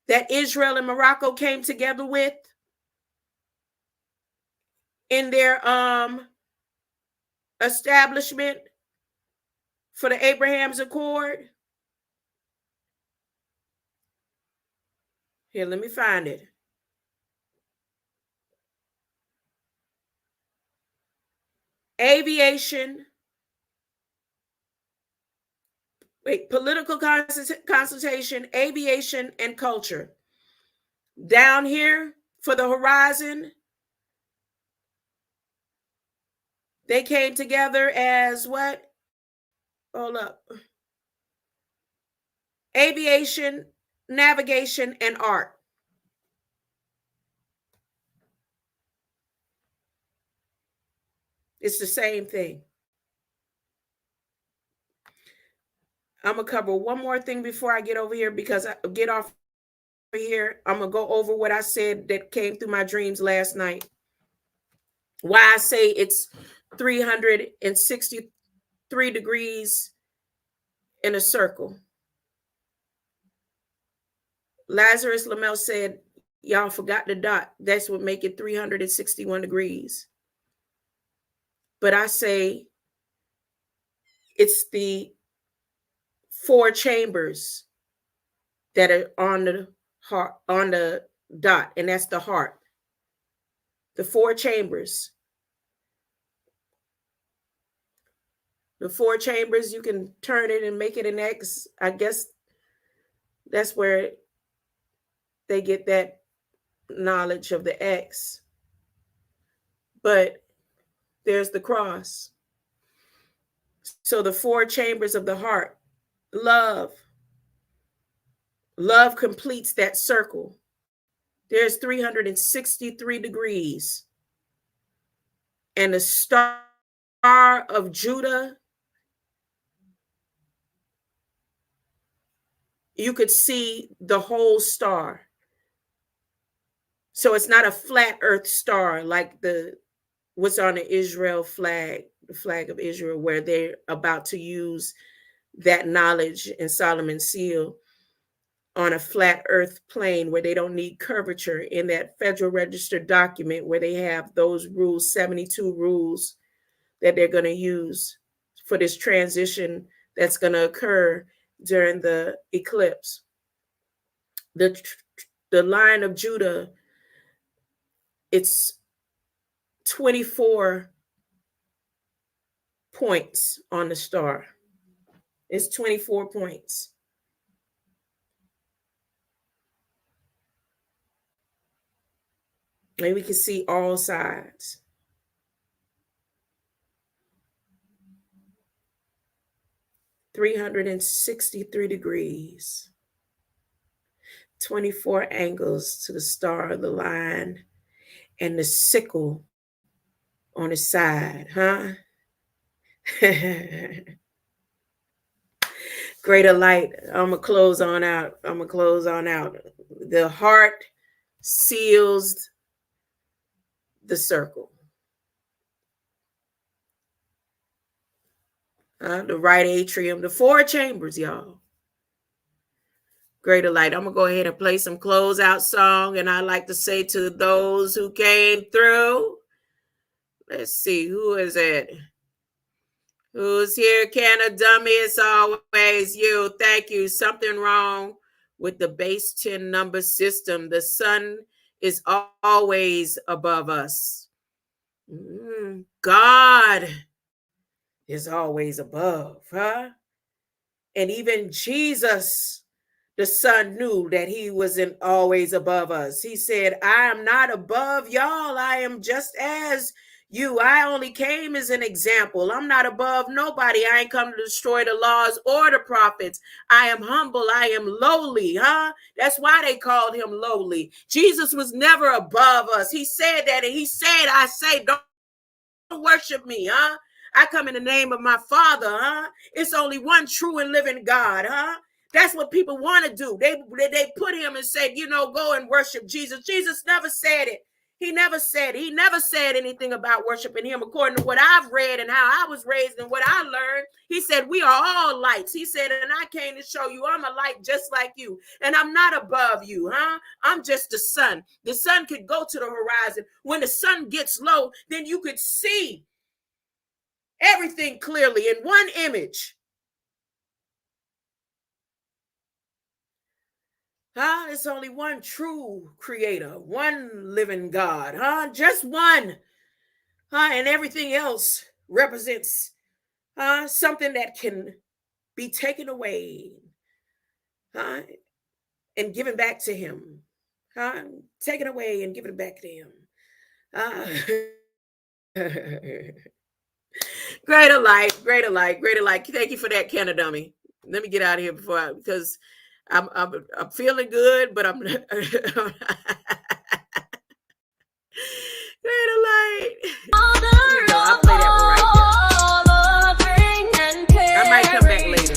that Israel and Morocco came together with in their establishment for the Abraham's Accord? Here, let me find it. Aviation, political consultation, aviation, and culture. Down here for the horizon, they came together as what? Hold up. Aviation, navigation, and art. It's the same thing. I'm going to cover one more thing before I get over here, because I get off here. I'm going to go over what I said that came through my dreams last night. Why I say it's 363 degrees in a circle. Lazarus Lamel said, y'all forgot the dot. That's what make it 361 degrees. But I say it's the 4 chambers that are on the heart, on the dot, and that's the heart. The 4 chambers. the 4 chambers, you can turn it and make it an X. I guess that's where they get that knowledge of the X. But there's the cross. So the 4 chambers of the heart, love. Love completes that circle. There's 363 degrees. And the star of Judah, you could see the whole star. So it's not a flat earth star like what's on the Israel flag, the flag of Israel, where they're about to use that knowledge in Solomon's seal on a flat earth plane where they don't need curvature in that Federal Register document where they have those rules, 72 rules that they're going to use for this transition that's going to occur during the eclipse. The line of Judah, it's 24 points on the star. It's 24 points. And we can see all sides. (363 degrees). 24 angles to the star of the line and the sickle on the side, huh? Greater light. I'm going to close on out. The heart seals the circle. The right atrium, the 4 chambers, y'all. Greater light. I'm going to go ahead and play some closeout song. And I like to say to those who came through, let's see, who is it? Who's here? Canna Dummy? It's always you. Thank you. Something wrong with the base 10 number system. The sun is always above us. God is always above, huh? And even Jesus, the Son, knew that he wasn't always above us. He said, I am not above y'all. I am just as you. I only came as an example. I'm not above nobody. I ain't come to destroy the laws or the prophets. I am humble. I am lowly, huh? That's why they called him lowly. Jesus was never above us. He said that, and he said, I say, don't worship me, huh? I come in the name of my Father, huh? It's only one true and living God, huh? That's what people want to do. They put him and said, go and worship Jesus. Jesus never said it. He never said anything about worshiping him according to what I've read and how I was raised and what I learned. He said, we are all lights. He said, and I came to show you I'm a light just like you. And I'm not above you, huh? I'm just the sun. The sun could go to the horizon. When the sun gets low, then you could see everything clearly in one image. Huh? It's only one true creator, one living God, huh? Just one. Huh? And everything else represents something that can be taken away, huh? And given back to him. Huh? Taken away and given back to him. Greater light, greater light, greater light. Thank you for that, Canna Dummy. Let me get out of here because I'm feeling good, but I'm greater light. I'll play that one right there. I might come back later.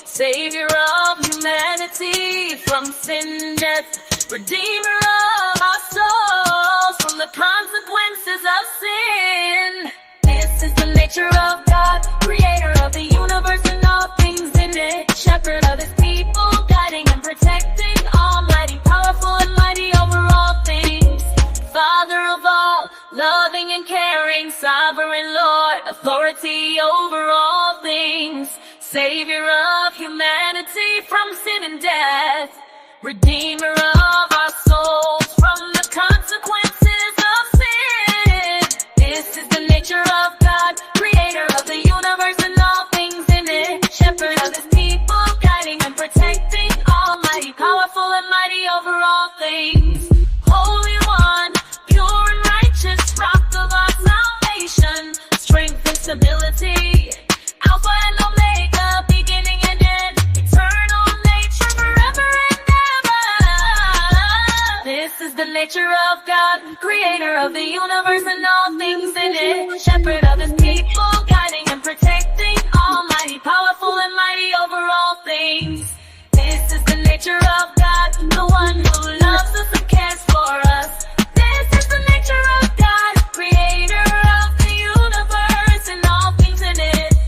Savior of humanity from sin, death, Redeemer of our souls from the consequences of sin. This is the nature of God, creator of the universe and all things in it, shepherd of his people, guiding and protecting, almighty, powerful and mighty over all things, Father of all, loving and caring, sovereign Lord, authority over all things, Savior of humanity from sin and death, Redeemer of our souls from the consequences over all things. Holy One, pure and righteous, rock of our salvation, strength and stability, Alpha and Omega, beginning and end, eternal nature, forever and ever. This is the nature of God, creator of the universe and all things in it, shepherd of his people, guiding and protecting